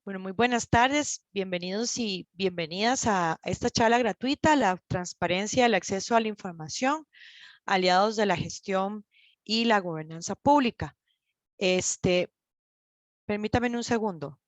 Bueno, muy buenas tardes, bienvenidos y bienvenidas a esta charla gratuita, la transparencia, el acceso a la información, aliados de la gestión y la gobernanza pública. Permítame un segundo.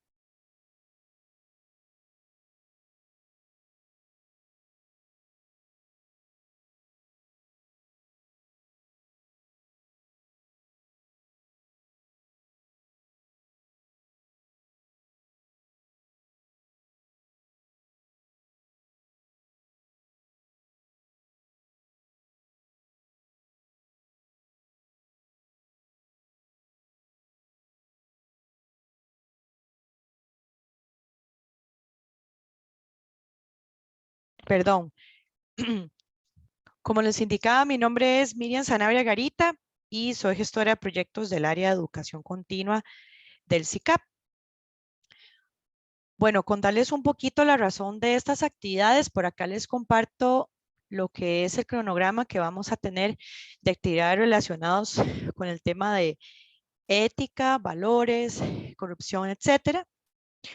Perdón. Como les indicaba, mi nombre es Miriam Sanabria Garita y soy gestora de proyectos del área de educación continua del CICAP. Bueno, contarles un poquito la razón de estas actividades. Por acá les comparto lo que es el cronograma que vamos a tener de actividades relacionados con el tema de ética, valores, corrupción, etcétera.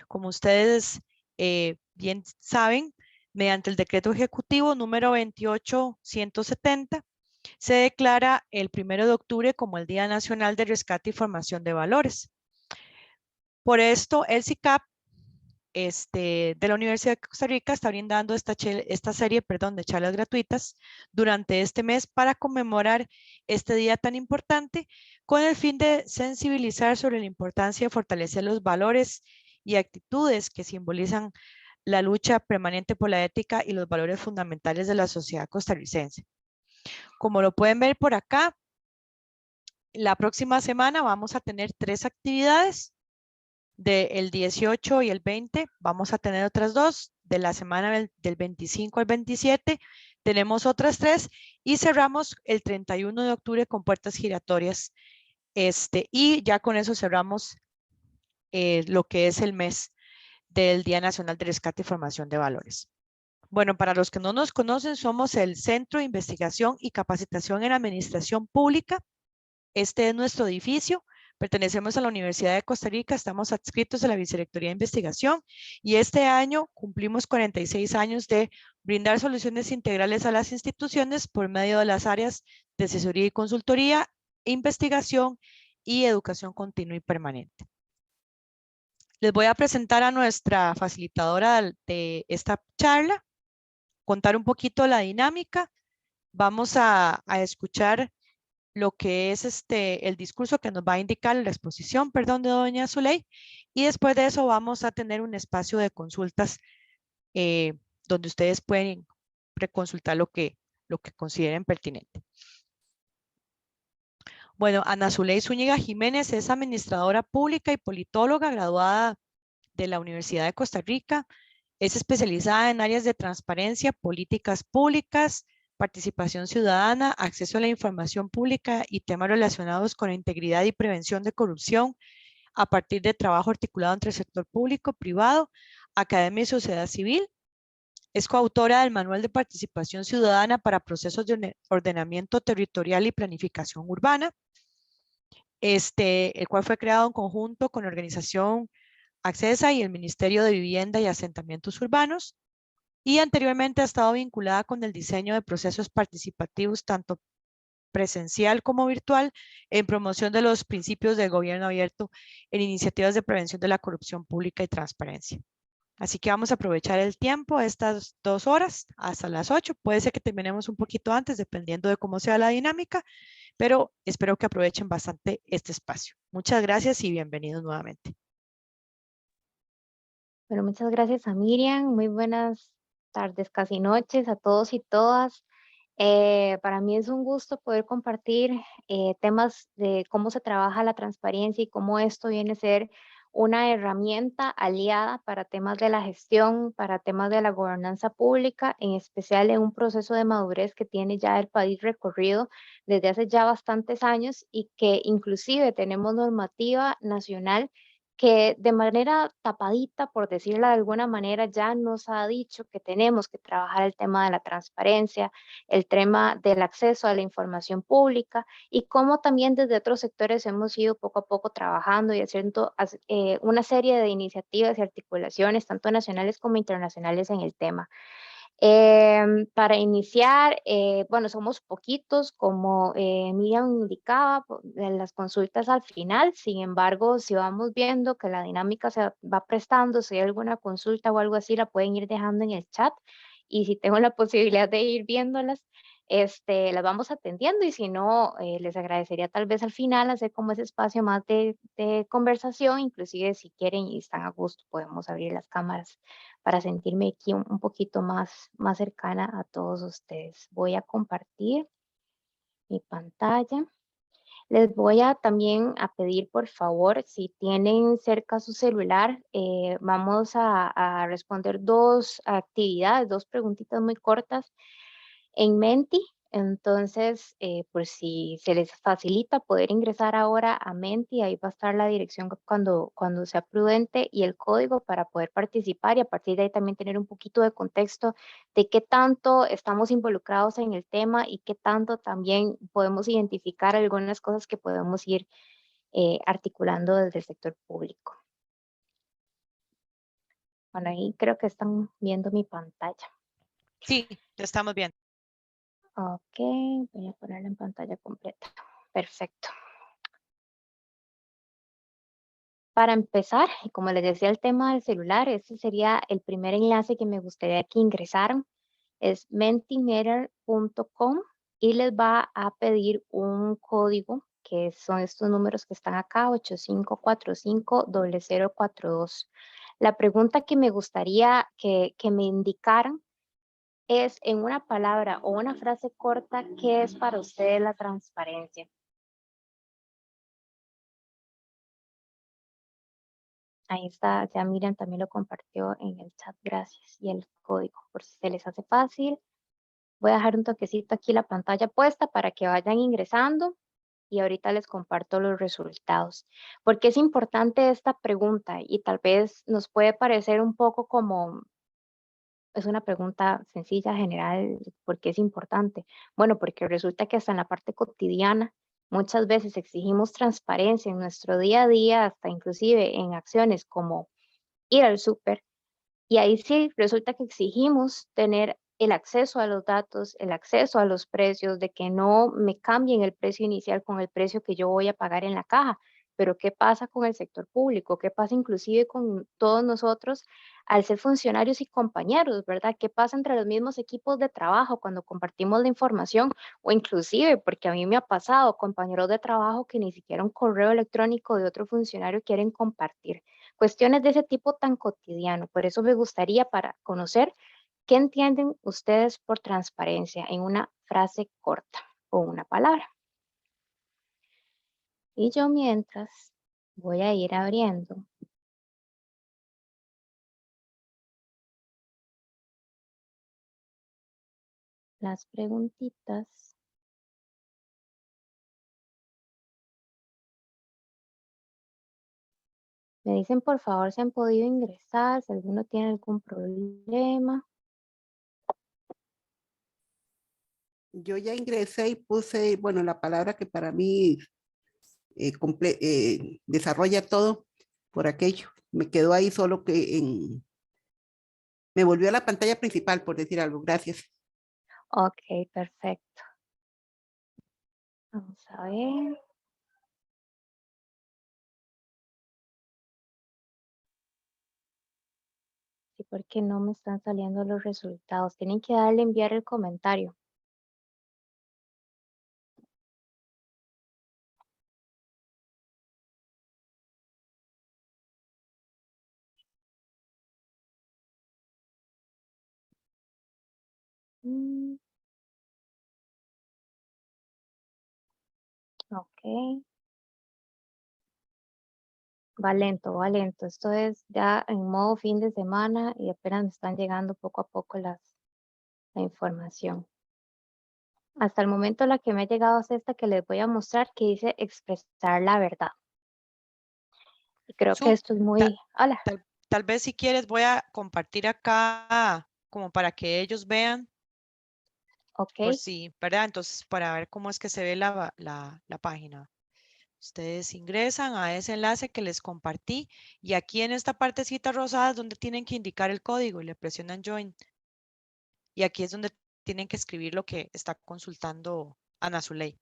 Como ustedes bien saben, mediante el decreto ejecutivo número 28170, se declara el 1 de octubre como el Día Nacional de Rescate y Formación de Valores. Por esto, el CICAP de la Universidad de Costa Rica está brindando esta serie de charlas gratuitas durante este mes para conmemorar este día tan importante con el fin de sensibilizar sobre la importancia de fortalecer los valores y actitudes que simbolizan la lucha permanente por la ética y los valores fundamentales de la sociedad costarricense. Como lo pueden ver por acá, la próxima semana vamos a tener 3 actividades. Del 18 y el 20 vamos a tener otras 2, de la semana del 25 al 27 tenemos otras 3 y cerramos el 31 de octubre con puertas giratorias. Y ya con eso cerramos lo que es el mes del Día Nacional de Rescate y Formación de Valores. Bueno, para los que no nos conocen, somos el Centro de Investigación y Capacitación en Administración Pública. Este es nuestro edificio. Pertenecemos a la Universidad de Costa Rica, estamos adscritos a la Vicerrectoría de Investigación y este año cumplimos 46 años de brindar soluciones integrales a las instituciones por medio de las áreas de asesoría y consultoría, investigación y educación continua y permanente. Les voy a presentar a nuestra facilitadora de esta charla, contar un poquito la dinámica. Vamos a escuchar lo que es el discurso que nos va a indicar la exposición, de doña Zuley, y después de eso vamos a tener un espacio de consultas donde ustedes pueden preconsultar lo que consideren pertinente. Bueno, Ana Zuley Zúñiga Jiménez es administradora pública y politóloga graduada de la Universidad de Costa Rica. Es especializada en áreas de transparencia, políticas públicas, participación ciudadana, acceso a la información pública y temas relacionados con la integridad y prevención de corrupción a partir de trabajo articulado entre el sector público, privado, academia y sociedad civil. Es coautora del Manual de Participación Ciudadana para Procesos de Ordenamiento Territorial y Planificación Urbana, el cual fue creado en conjunto con la organización Accesa y el Ministerio de Vivienda y Asentamientos Urbanos, y anteriormente ha estado vinculada con el diseño de procesos participativos tanto presencial como virtual en promoción de los principios del gobierno abierto en iniciativas de prevención de la corrupción pública y transparencia. Así que vamos a aprovechar el tiempo, estas 2 horas hasta las 8. Puede ser que terminemos un poquito antes, dependiendo de cómo sea la dinámica, pero espero que aprovechen bastante este espacio. Muchas gracias y bienvenidos nuevamente. Bueno, muchas gracias a Miriam. Muy buenas tardes, casi noches a todos y todas. Para mí es un gusto poder compartir temas de cómo se trabaja la transparencia y cómo esto viene a ser una herramienta aliada para temas de la gestión, para temas de la gobernanza pública, en especial en un proceso de madurez que tiene ya el país recorrido desde hace ya bastantes años y que inclusive tenemos normativa nacional que de manera tapadita, por decirlo de alguna manera, ya nos ha dicho que tenemos que trabajar el tema de la transparencia, el tema del acceso a la información pública y cómo también desde otros sectores hemos ido poco a poco trabajando y haciendo una serie de iniciativas y articulaciones, tanto nacionales como internacionales en el tema. Para iniciar, bueno, somos poquitos, como Miriam indicaba, de las consultas al final. Sin embargo, si vamos viendo que la dinámica se va prestando, si hay alguna consulta o algo así, la pueden ir dejando en el chat. Y si tengo la posibilidad de ir viéndolas, las vamos atendiendo. Y si no, les agradecería tal vez al final hacer como ese espacio más de conversación. Inclusive si quieren y están a gusto, podemos abrir las cámaras para sentirme aquí un poquito más cercana a todos ustedes. Voy a compartir mi pantalla. Les voy a también a pedir, por favor, si tienen cerca su celular, vamos a responder dos actividades, dos preguntitas muy cortas en Menti. Entonces, por si se les facilita poder ingresar ahora a Menti, ahí va a estar la dirección cuando sea prudente y el código para poder participar y a partir de ahí también tener un poquito de contexto de qué tanto estamos involucrados en el tema y qué tanto también podemos identificar algunas cosas que podemos ir articulando desde el sector público. Bueno, ahí creo que están viendo mi pantalla. Sí, te estamos viendo. Ok, voy a ponerla en pantalla completa. Perfecto. Para empezar, y como les decía el tema del celular, este sería el primer enlace que me gustaría que ingresaran. Es mentimeter.com y les va a pedir un código que son estos números que están acá, 8545-0042. La pregunta que me gustaría que me indicaran es en una palabra o una frase corta, ¿qué es para ustedes la transparencia? Ahí está, ya Miriam también lo compartió en el chat, gracias. Y el código, por si se les hace fácil. Voy a dejar un toquecito aquí la pantalla puesta para que vayan ingresando y ahorita les comparto los resultados. Porque es importante esta pregunta y tal vez nos puede parecer un poco como, es una pregunta sencilla, general, ¿por qué es importante? Bueno, porque resulta que hasta en la parte cotidiana muchas veces exigimos transparencia en nuestro día a día, hasta inclusive en acciones como ir al súper. Y ahí sí resulta que exigimos tener el acceso a los datos, el acceso a los precios, de que no me cambien el precio inicial con el precio que yo voy a pagar en la caja. Pero ¿qué pasa con el sector público? ¿Qué pasa inclusive con todos nosotros al ser funcionarios y compañeros, verdad? ¿Qué pasa entre los mismos equipos de trabajo cuando compartimos la información? O inclusive, porque a mí me ha pasado, compañeros de trabajo que ni siquiera un correo electrónico de otro funcionario quieren compartir. Cuestiones de ese tipo tan cotidiano. Por eso me gustaría para conocer qué entienden ustedes por transparencia en una frase corta o una palabra. Y yo mientras voy a ir abriendo las preguntitas. Me dicen por favor si han podido ingresar, si alguno tiene algún problema. Yo ya ingresé y puse, bueno, la palabra que para mí desarrolla todo por aquello. Me quedó ahí solo me volvió a la pantalla principal, por decir algo. Gracias. Ok, perfecto. Vamos a ver. Sí, porque no me están saliendo los resultados. Tienen que darle enviar el comentario. Mm, ok. Va lento, va lento. Esto es ya en modo fin de semana y apenas me están llegando poco a poco la información. Hasta el momento la que me ha llegado es esta que les voy a mostrar que dice expresar la verdad. Creo que Zoom. esto es Ta- muy... Hola, tal vez si quieres voy a compartir acá como para que ellos vean, por ok, si, ¿verdad? Entonces, para ver cómo es que se ve la página. Ustedes ingresan a ese enlace que les compartí y aquí en esta partecita rosada es donde tienen que indicar el código y le presionan Join. Y aquí es donde tienen que escribir lo que está consultando Ana Zuley.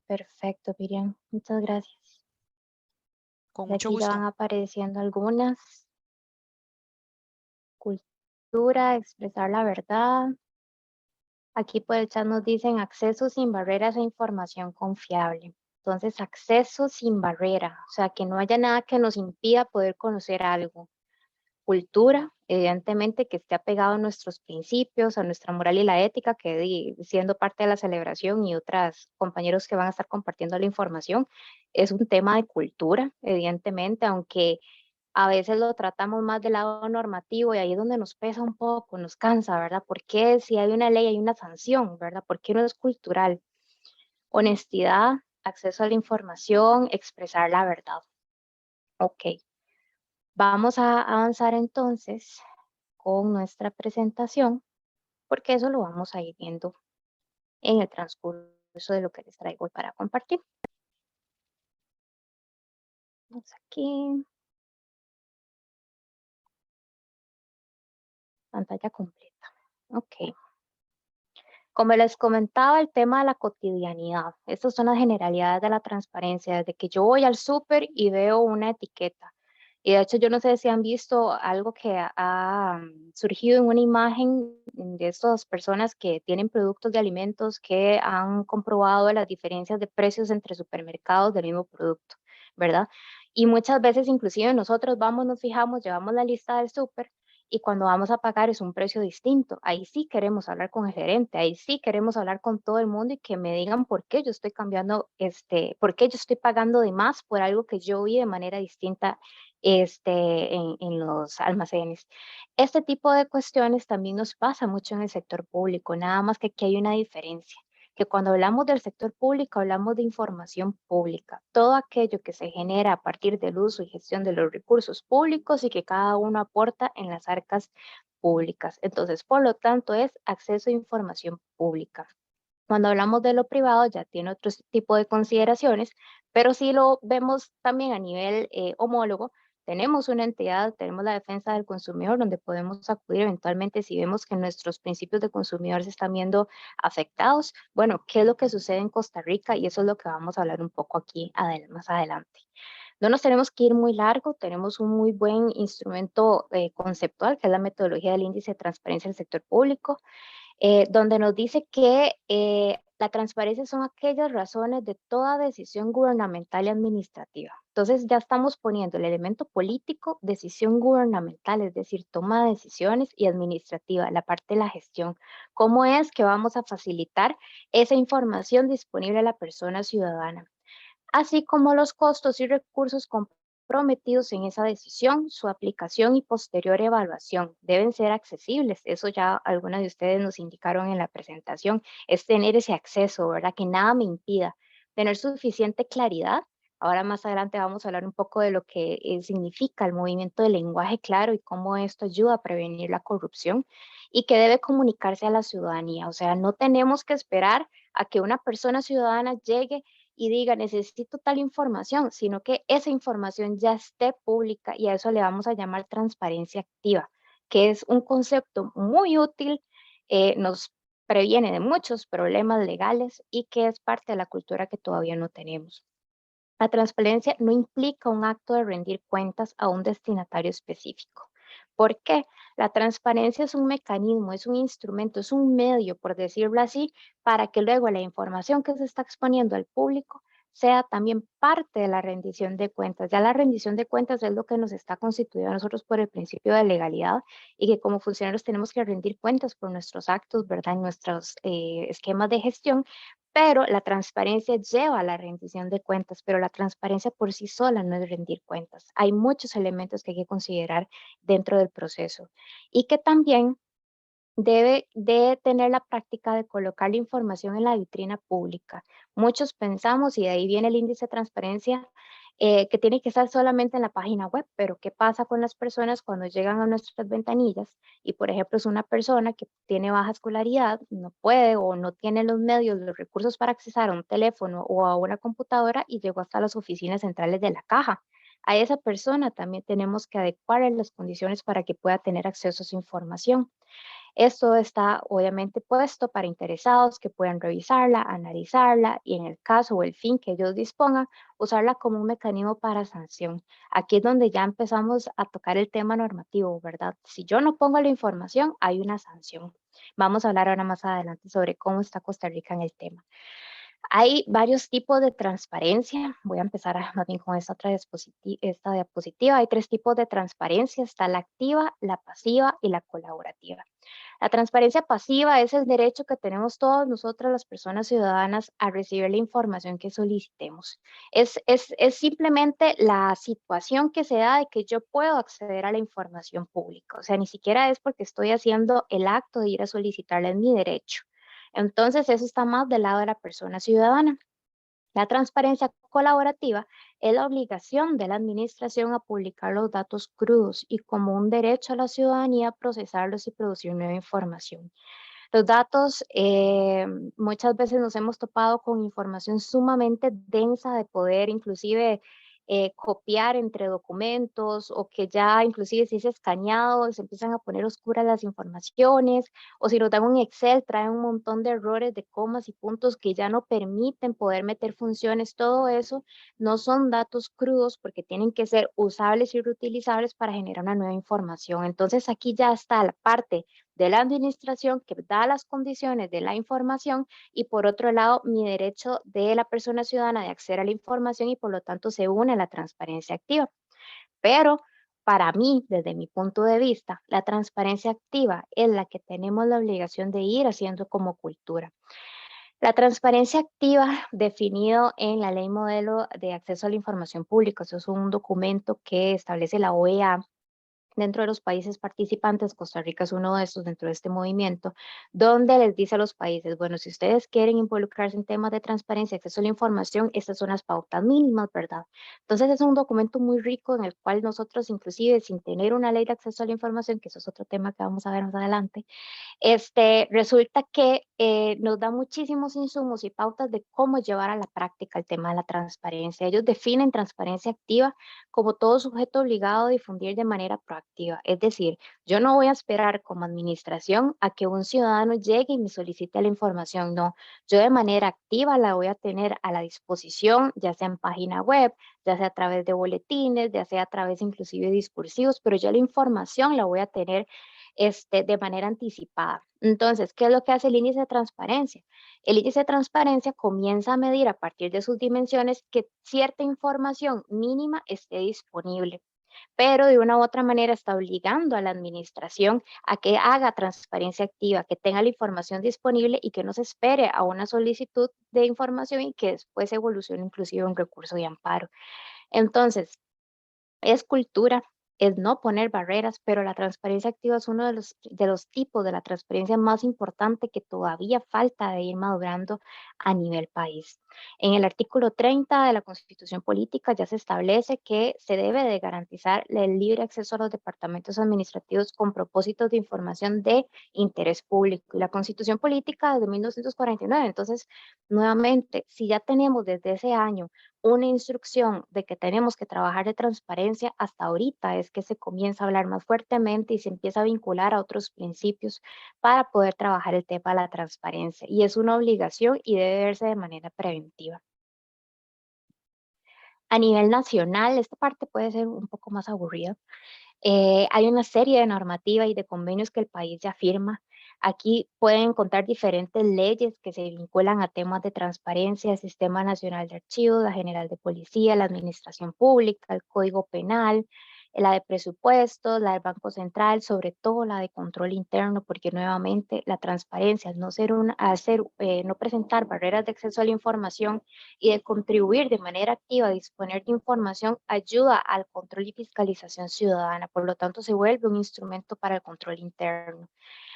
perfecto, Miriam. Muchas gracias. Con Y mucho aquí ya van gusto. apareciendo algunas. Cultura, expresar la verdad. Aquí por el chat nos dicen acceso sin barreras a información confiable. Entonces, acceso sin barrera, o sea, que no haya nada que nos impida poder conocer algo. Cultura, evidentemente, que esté apegado a nuestros principios, a nuestra moral y la ética, que siendo parte de la celebración y otros compañeros que van a estar compartiendo la información, es un tema de cultura, evidentemente, aunque a veces lo tratamos más del lado normativo y ahí es donde nos pesa un poco, nos cansa, ¿verdad? ¿Por qué si hay una ley hay una sanción, ¿verdad? ¿Por qué no es cultural? Honestidad, acceso a la información, expresar la verdad. Ok, vamos a avanzar entonces con nuestra presentación, porque eso lo vamos a ir viendo en el transcurso de lo que les traigo hoy para compartir. Vamos aquí, pantalla completa. Ok. Como les comentaba, el tema de la cotidianidad. Estas son las generalidades de la transparencia, desde que yo voy al súper y veo una etiqueta. Y de hecho, yo no sé si han visto algo que ha surgido en una imagen de estas personas que tienen productos de alimentos que han comprobado las diferencias de precios entre supermercados del mismo producto, ¿verdad? Y muchas veces, inclusive nosotros vamos, nos fijamos, llevamos la lista del súper y cuando vamos a pagar es un precio distinto. Ahí sí queremos hablar con el gerente, ahí sí queremos hablar con todo el mundo y que me digan por qué yo estoy cambiando, por qué yo estoy pagando de más por algo que yo vi de manera distinta en los almacenes. Este tipo de cuestiones también nos pasa mucho en el sector público, nada más que aquí hay una diferencia que cuando hablamos del sector público hablamos de información pública, todo aquello que se genera a partir del uso y gestión de los recursos públicos y que cada uno aporta en las arcas públicas. Entonces, por lo tanto, es acceso a información pública. Cuando hablamos de lo privado ya tiene otro tipo de consideraciones, pero si lo vemos también a nivel homólogo, tenemos una entidad, tenemos la defensa del consumidor, donde podemos acudir eventualmente si vemos que nuestros principios de consumidor se están viendo afectados. Bueno, ¿qué es lo que sucede en Costa Rica? Y eso es lo que vamos a hablar un poco aquí más adelante. No nos tenemos que ir muy largo, tenemos un muy buen instrumento conceptual, que es la metodología del índice de transparencia del sector público, donde nos dice que la transparencia son aquellas razones de toda decisión gubernamental y administrativa. Entonces ya estamos poniendo el elemento político, decisión gubernamental, es decir, toma de decisiones y administrativa, la parte de la gestión. ¿Cómo es que vamos a facilitar esa información disponible a la persona ciudadana? Así como los costos y recursos comprometidos en esa decisión, su aplicación y posterior evaluación deben ser accesibles. Eso ya algunas de ustedes nos indicaron en la presentación, es tener ese acceso, ¿verdad? Que nada me impida tener suficiente claridad. Ahora más adelante vamos a hablar un poco de lo que significa el movimiento del lenguaje claro y cómo esto ayuda a prevenir la corrupción y que debe comunicarse a la ciudadanía. O sea, no tenemos que esperar a que una persona ciudadana llegue y diga necesito tal información, sino que esa información ya esté pública y a eso le vamos a llamar transparencia activa, que es un concepto muy útil, nos previene de muchos problemas legales y que es parte de la cultura que todavía no tenemos. La transparencia no implica un acto de rendir cuentas a un destinatario específico. ¿Por qué? La transparencia es un mecanismo, es un instrumento, es un medio, por decirlo así, para que luego la información que se está exponiendo al público sea también parte de la rendición de cuentas. Ya la rendición de cuentas es lo que nos está constituido a nosotros por el principio de legalidad y que como funcionarios tenemos que rendir cuentas por nuestros actos, ¿verdad? En nuestros esquemas de gestión, pero la transparencia lleva a la rendición de cuentas, pero la transparencia por sí sola no es rendir cuentas. Hay muchos elementos que hay que considerar dentro del proceso y que también debe de tener la práctica de colocar la información en la vitrina pública. Muchos pensamos, y de ahí viene el índice de transparencia, que tiene que estar solamente en la página web, pero ¿qué pasa con las personas cuando llegan a nuestras ventanillas? Y por ejemplo, es una persona que tiene baja escolaridad, no puede o no tiene los medios, los recursos para accesar a un teléfono o a una computadora y llegó hasta las oficinas centrales de la caja. A esa persona también tenemos que adecuarle las condiciones para que pueda tener acceso a su información. Esto está obviamente puesto para interesados que puedan revisarla, analizarla y en el caso o el fin que ellos dispongan, usarla como un mecanismo para sanción. Aquí es donde ya empezamos a tocar el tema normativo, ¿verdad? Si yo no pongo la información, hay una sanción. Vamos a hablar ahora más adelante sobre cómo está Costa Rica en el tema. Hay varios tipos de transparencia. Voy a empezar más bien con esta diapositiva. Hay tres tipos de transparencia. Está la activa, la pasiva y la colaborativa. La transparencia pasiva es el derecho que tenemos todas nosotras las personas ciudadanas a recibir la información que solicitemos. Es simplemente la situación que se da de que yo puedo acceder a la información pública. O sea, ni siquiera es porque estoy haciendo el acto de ir a solicitarla, es mi derecho. Entonces, eso está más del lado de la persona ciudadana. La transparencia colaborativa es la obligación de la administración a publicar los datos crudos y como un derecho a la ciudadanía procesarlos y producir nueva información. Los datos, muchas veces nos hemos topado con información sumamente densa de poder, inclusive copiar entre documentos o que ya inclusive si es escaneado se empiezan a poner oscuras las informaciones o si nos dan un Excel trae un montón de errores de comas y puntos que ya no permiten poder meter funciones. Todo eso no son datos crudos porque tienen que ser usables y reutilizables para generar una nueva información. Entonces aquí ya está la parte de la administración que da las condiciones de la información y por otro lado mi derecho de la persona ciudadana de acceder a la información y por lo tanto se une a la transparencia activa. Pero para mí, desde mi punto de vista, la transparencia activa es la que tenemos la obligación de ir haciendo como cultura. La transparencia activa, definido en la Ley Modelo de Acceso a la Información Pública, eso es un documento que establece la OEA dentro de los países participantes. Costa Rica es uno de estos dentro de este movimiento, donde les dice a los países, bueno, si ustedes quieren involucrarse en temas de transparencia y acceso a la información, estas son las pautas mínimas, ¿verdad? Entonces es un documento muy rico en el cual nosotros, inclusive sin tener una ley de acceso a la información, que eso es otro tema que vamos a ver más adelante, resulta que nos da muchísimos insumos y pautas de cómo llevar a la práctica el tema de la transparencia. Ellos definen transparencia activa como todo sujeto obligado a difundir de manera proactiva. Es decir, yo no voy a esperar como administración a que un ciudadano llegue y me solicite la información. No, yo de manera activa la voy a tener a la disposición, ya sea en página web, ya sea a través de boletines, ya sea a través inclusive discursivos, pero yo la información la voy a tener de manera anticipada. Entonces, ¿qué es lo que hace el índice de transparencia? El índice de transparencia comienza a medir a partir de sus dimensiones que cierta información mínima esté disponible, pero de una u otra manera está obligando a la administración a que haga transparencia activa, que tenga la información disponible y que no se espere a una solicitud de información y que después evolucione inclusive un recurso de amparo. Entonces, es cultura, es no poner barreras, pero la transparencia activa es uno de los tipos de la transparencia más importante que todavía falta de ir madurando a nivel país. En el artículo 30 de la Constitución Política ya se establece que se debe de garantizar el libre acceso a los departamentos administrativos con propósitos de información de interés público. Y la Constitución Política es de 1949, entonces, nuevamente, si ya tenemos desde ese año una instrucción de que tenemos que trabajar de transparencia, hasta ahorita es que se comienza a hablar más fuertemente y se empieza a vincular a otros principios para poder trabajar el tema de la transparencia. Y es una obligación y debe verse de manera preventiva. A nivel nacional, esta parte puede ser un poco más aburrida. Hay una serie de normativas y de convenios que el país ya firma. Aquí pueden encontrar diferentes leyes que se vinculan a temas de transparencia, el Sistema Nacional de Archivos, la General de Policía, la Administración Pública, el Código Penal, la de presupuestos, la del Banco Central, sobre todo la de control interno, porque nuevamente la transparencia, al no ser no presentar barreras de acceso a la información y de contribuir de manera activa a disponer de información, ayuda al control y fiscalización ciudadana. Por lo tanto, se vuelve un instrumento para el control interno.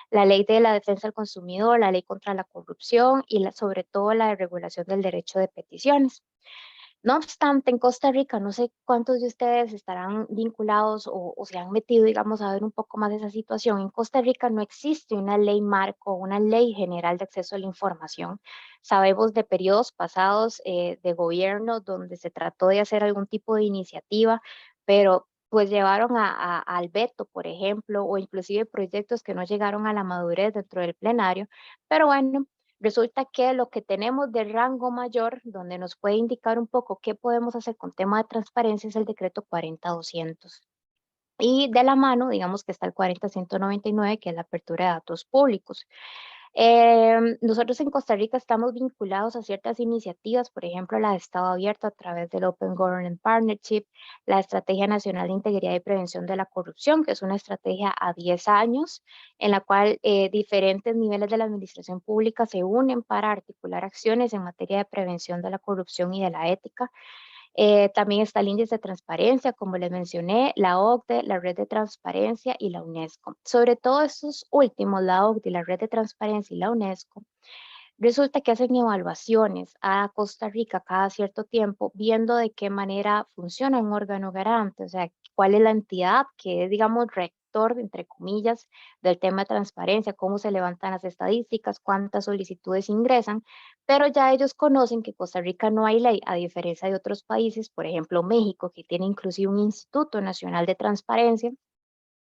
La ley de la defensa del consumidor, la ley contra la corrupción y sobre todo la de regulación del derecho de peticiones. No obstante, en Costa Rica, no sé cuántos de ustedes estarán vinculados o se han metido, digamos, a ver un poco más de esa situación. En Costa Rica no existe una ley marco, una ley general de acceso a la información. Sabemos de periodos pasados de gobierno donde se trató de hacer algún tipo de iniciativa, pero pues llevaron al veto, por ejemplo, o inclusive proyectos que no llegaron a la madurez dentro del plenario. Pero bueno, resulta que lo que tenemos de rango mayor, donde nos puede indicar un poco qué podemos hacer con tema de transparencia, es el decreto 40-200. Y de la mano, digamos que está el 40-199, que es la apertura de datos públicos. Nosotros en Costa Rica estamos vinculados a ciertas iniciativas, por ejemplo, la de Estado Abierto a través del Open Government Partnership, la Estrategia Nacional de Integridad y Prevención de la Corrupción, que es una estrategia a 10 años, en la cual diferentes niveles de la administración pública se unen para articular acciones en materia de prevención de la corrupción y de la ética. También está el índice de transparencia, como les mencioné, la OCDE, la Red de Transparencia y la UNESCO. Sobre todo estos últimos, la OCDE, la Red de Transparencia y la UNESCO, resulta que hacen evaluaciones a Costa Rica cada cierto tiempo, viendo de qué manera funciona un órgano garante, o sea, cuál es la entidad que es, digamos, rector, entre comillas, del tema de transparencia, cómo se levantan las estadísticas, cuántas solicitudes ingresan, pero ya ellos conocen que Costa Rica no hay ley, a diferencia de otros países, por ejemplo, México, que tiene inclusive un Instituto Nacional de Transparencia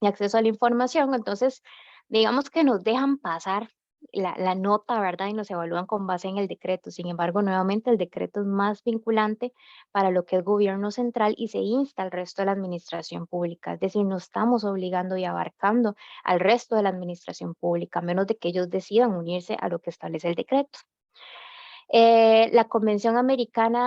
y Acceso a la Información, entonces, digamos que nos dejan pasar la nota, ¿verdad? Y nos evalúan con base en el decreto. Sin embargo, nuevamente el decreto es más vinculante para lo que es gobierno central y se insta al resto de la administración pública. Es decir, no estamos obligando y abarcando al resto de la administración pública, a menos de que ellos decidan unirse a lo que establece el decreto. La Convención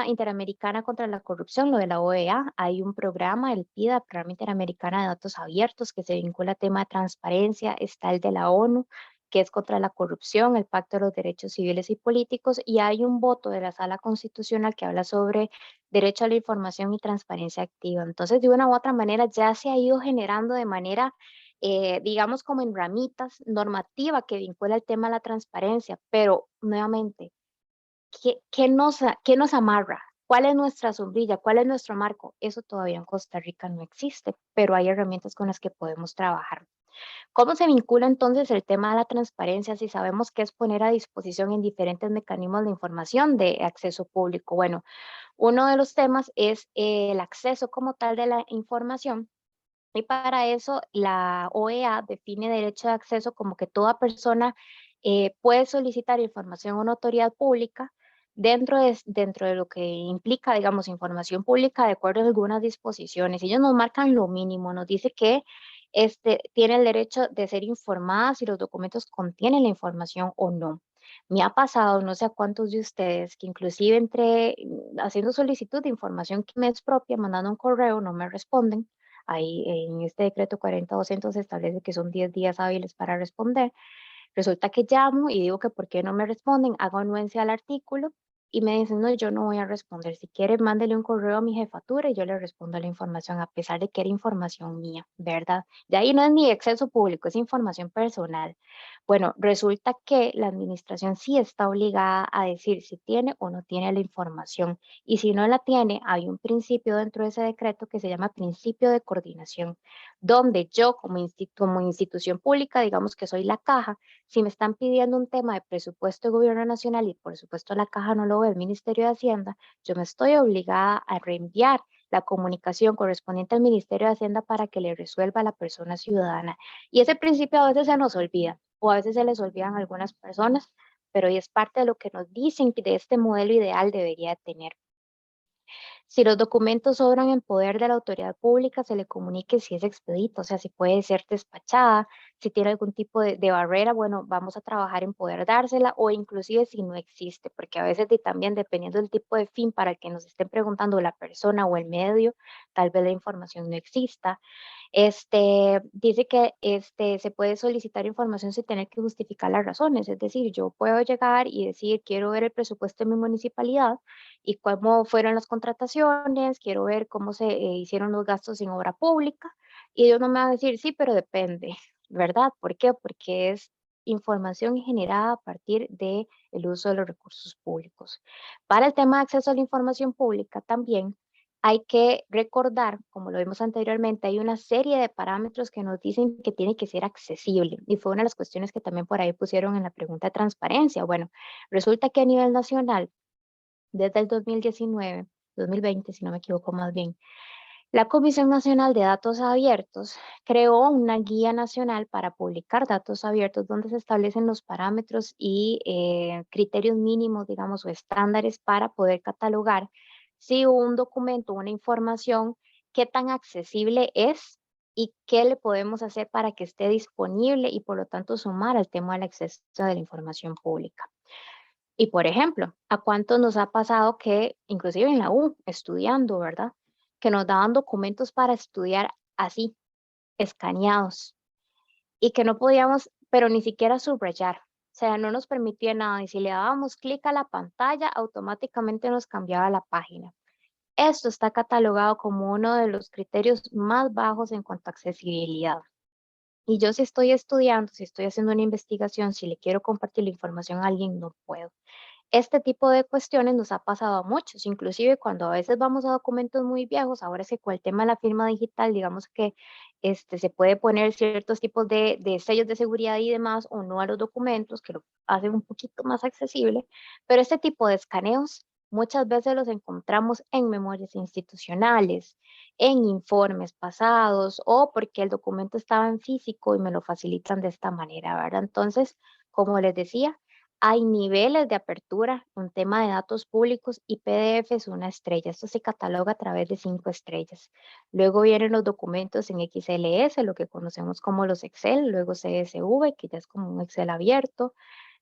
Interamericana contra la Corrupción, lo de la OEA, hay un programa, el PIDA, Programa Interamericano de Datos Abiertos, que se vincula a tema de transparencia, está el de la ONU, que es contra la corrupción, el Pacto de los Derechos Civiles y Políticos, y hay un voto de la Sala Constitucional que habla sobre derecho a la información y transparencia activa. Entonces, de una u otra manera, ya se ha ido generando de manera digamos como en ramitas, normativa que vincula el tema a la transparencia, pero nuevamente, ¿qué nos amarra? ¿Cuál es nuestra sombrilla? ¿Cuál es nuestro marco? Eso todavía en Costa Rica no existe, pero hay herramientas con las que podemos trabajar. ¿Cómo se vincula entonces el tema de la transparencia si sabemos que es poner a disposición en diferentes mecanismos de información de acceso público? Bueno, uno de los temas es el acceso como tal de la información. Y para eso la OEA define derecho de acceso como que toda persona puede solicitar información a una autoridad pública dentro de lo que implica, digamos, información pública de acuerdo a algunas disposiciones. Ellos nos marcan lo mínimo, nos dice que tiene el derecho de ser informada si los documentos contienen la información o no. Me ha pasado, no sé a cuántos de ustedes, que inclusive entre haciendo solicitud de información que me es propia, mandando un correo, no me responden. Ahí en este decreto 40-200 se establece que son 10 días hábiles para responder. Resulta que llamo y digo que por qué no me responden, hago anuencia al artículo y me dicen, no, yo no voy a responder. Si quiere, mándele un correo a mi jefatura y yo le respondo la información, a pesar de que era información mía, ¿verdad? De ahí no es ni acceso público, es información personal. Bueno, resulta que la administración sí está obligada a decir si tiene o no tiene la información. Y si no la tiene, hay un principio dentro de ese decreto que se llama principio de coordinación, donde yo como institución pública, digamos que soy la caja, si me están pidiendo un tema de presupuesto de gobierno nacional y por supuesto la caja no lo ve el Ministerio de Hacienda, yo me estoy obligada a reenviar la comunicación correspondiente al Ministerio de Hacienda para que le resuelva a la persona ciudadana. Y ese principio a veces se nos olvida o a veces se les olvidan a algunas personas, pero hoy es parte de lo que nos dicen que de este modelo ideal debería tener. Si los documentos sobran en poder de la autoridad pública, se le comunique si es expedito, o sea, si puede ser despachada, si tiene algún tipo de barrera, bueno, vamos a trabajar en poder dársela o inclusive si no existe, porque a veces también dependiendo del tipo de fin para el que nos estén preguntando la persona o el medio, tal vez la información no exista. Dice que se puede solicitar información sin tener que justificar las razones, es decir, yo puedo llegar y decir, quiero ver el presupuesto de mi municipalidad y cómo fueron las contrataciones, quiero ver cómo se hicieron los gastos en obra pública, y ellos no me van a decir, sí, pero depende, ¿verdad? ¿Por qué? Porque es información generada a partir del uso de los recursos públicos. Para el tema de acceso a la información pública también hay que recordar, como lo vimos anteriormente, hay una serie de parámetros que nos dicen que tiene que ser accesible. Y fue una de las cuestiones que también por ahí pusieron en la pregunta de transparencia. Bueno, resulta que a nivel nacional, desde el 2019, 2020, si no me equivoco más bien, la Comisión Nacional de Datos Abiertos creó una guía nacional para publicar datos abiertos donde se establecen los parámetros y criterios mínimos, digamos, o estándares para poder catalogar si un documento, una información, qué tan accesible es y qué le podemos hacer para que esté disponible y por lo tanto sumar al tema del acceso de la información pública. Y por ejemplo, ¿a cuántos nos ha pasado que, inclusive en la U, estudiando, ¿verdad? Que nos daban documentos para estudiar así, escaneados, y que no podíamos, pero ni siquiera subrayar. O sea, no nos permitía nada. Y si le dábamos clic a la pantalla, automáticamente nos cambiaba la página. Esto está catalogado como uno de los criterios más bajos en cuanto a accesibilidad. Y yo si estoy estudiando, si estoy haciendo una investigación, si le quiero compartir la información a alguien, no puedo. Este tipo de cuestiones nos ha pasado a muchos, inclusive cuando a veces vamos a documentos muy viejos, ahora es que con el tema de la firma digital, digamos que se puede poner ciertos tipos de sellos de seguridad y demás, o no a los documentos, que lo hacen un poquito más accesible, pero este tipo de escaneos muchas veces los encontramos en memorias institucionales, en informes pasados, o porque el documento estaba en físico y me lo facilitan de esta manera, ¿verdad? Entonces, como les decía, hay niveles de apertura, un tema de datos públicos y PDF es una estrella. Esto se cataloga a través de 5 estrellas. Luego vienen los documentos en XLS, lo que conocemos como los Excel, luego CSV, que ya es como un Excel abierto.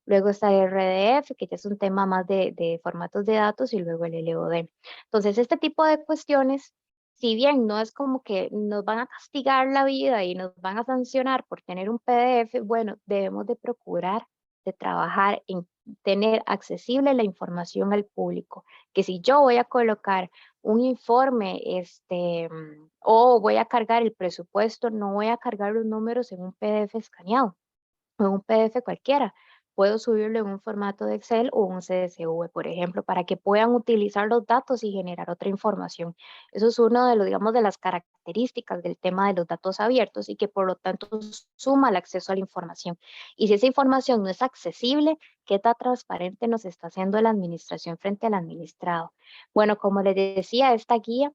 Luego está el RDF, que ya es un tema más de formatos de datos, y luego el LOD. Entonces, este tipo de cuestiones, si bien no es como que nos van a castigar la vida y nos van a sancionar por tener un PDF, bueno, debemos de procurar de trabajar en tener accesible la información al público, que si yo voy a colocar un informe, o voy a cargar el presupuesto, no voy a cargar los números en un PDF escaneado o en un PDF cualquiera. Puedo subirlo en un formato de Excel o un CSV, por ejemplo, para que puedan utilizar los datos y generar otra información. Eso es uno de los, digamos, de las características del tema de los datos abiertos y que por lo tanto suma el acceso a la información. Y si esa información no es accesible, ¿qué tan transparente nos está haciendo la administración frente al administrado? Bueno, como les decía, esta guía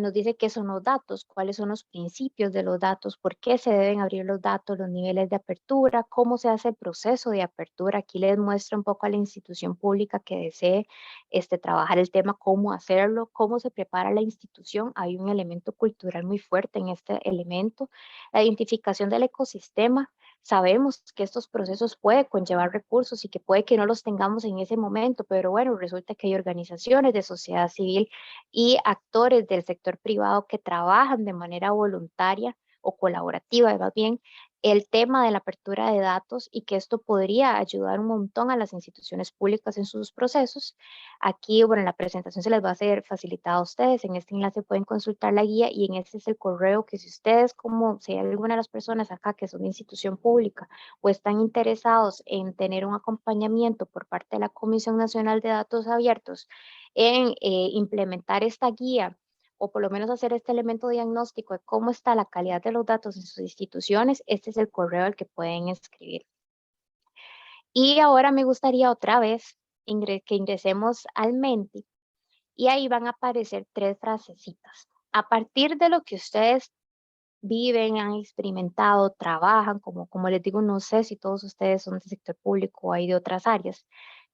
nos dice qué son los datos, cuáles son los principios de los datos, por qué se deben abrir los datos, los niveles de apertura, cómo se hace el proceso de apertura. Aquí les muestra un poco a la institución pública que desee trabajar el tema, cómo hacerlo, cómo se prepara la institución. Hay un elemento cultural muy fuerte en este elemento. La identificación del ecosistema. Sabemos que estos procesos pueden conllevar recursos y que puede que no los tengamos en ese momento, pero bueno, resulta que hay organizaciones de sociedad civil y actores del sector privado que trabajan de manera voluntaria o colaborativa, más bien, el tema de la apertura de datos y que esto podría ayudar un montón a las instituciones públicas en sus procesos. Aquí, bueno, en la presentación se les va a ser facilitada a ustedes. En este enlace pueden consultar la guía y en este es el correo que si ustedes, como si hay alguna de las personas acá que son de institución pública o están interesados en tener un acompañamiento por parte de la Comisión Nacional de Datos Abiertos en implementar esta guía o por lo menos hacer este elemento diagnóstico de cómo está la calidad de los datos en sus instituciones, este es el correo al que pueden escribir. Y ahora me gustaría otra vez que ingresemos al Menti y ahí van a aparecer 3 frasecitas. A partir de lo que ustedes viven, han experimentado, trabajan, como les digo, no sé si todos ustedes son del sector público o hay de otras áreas.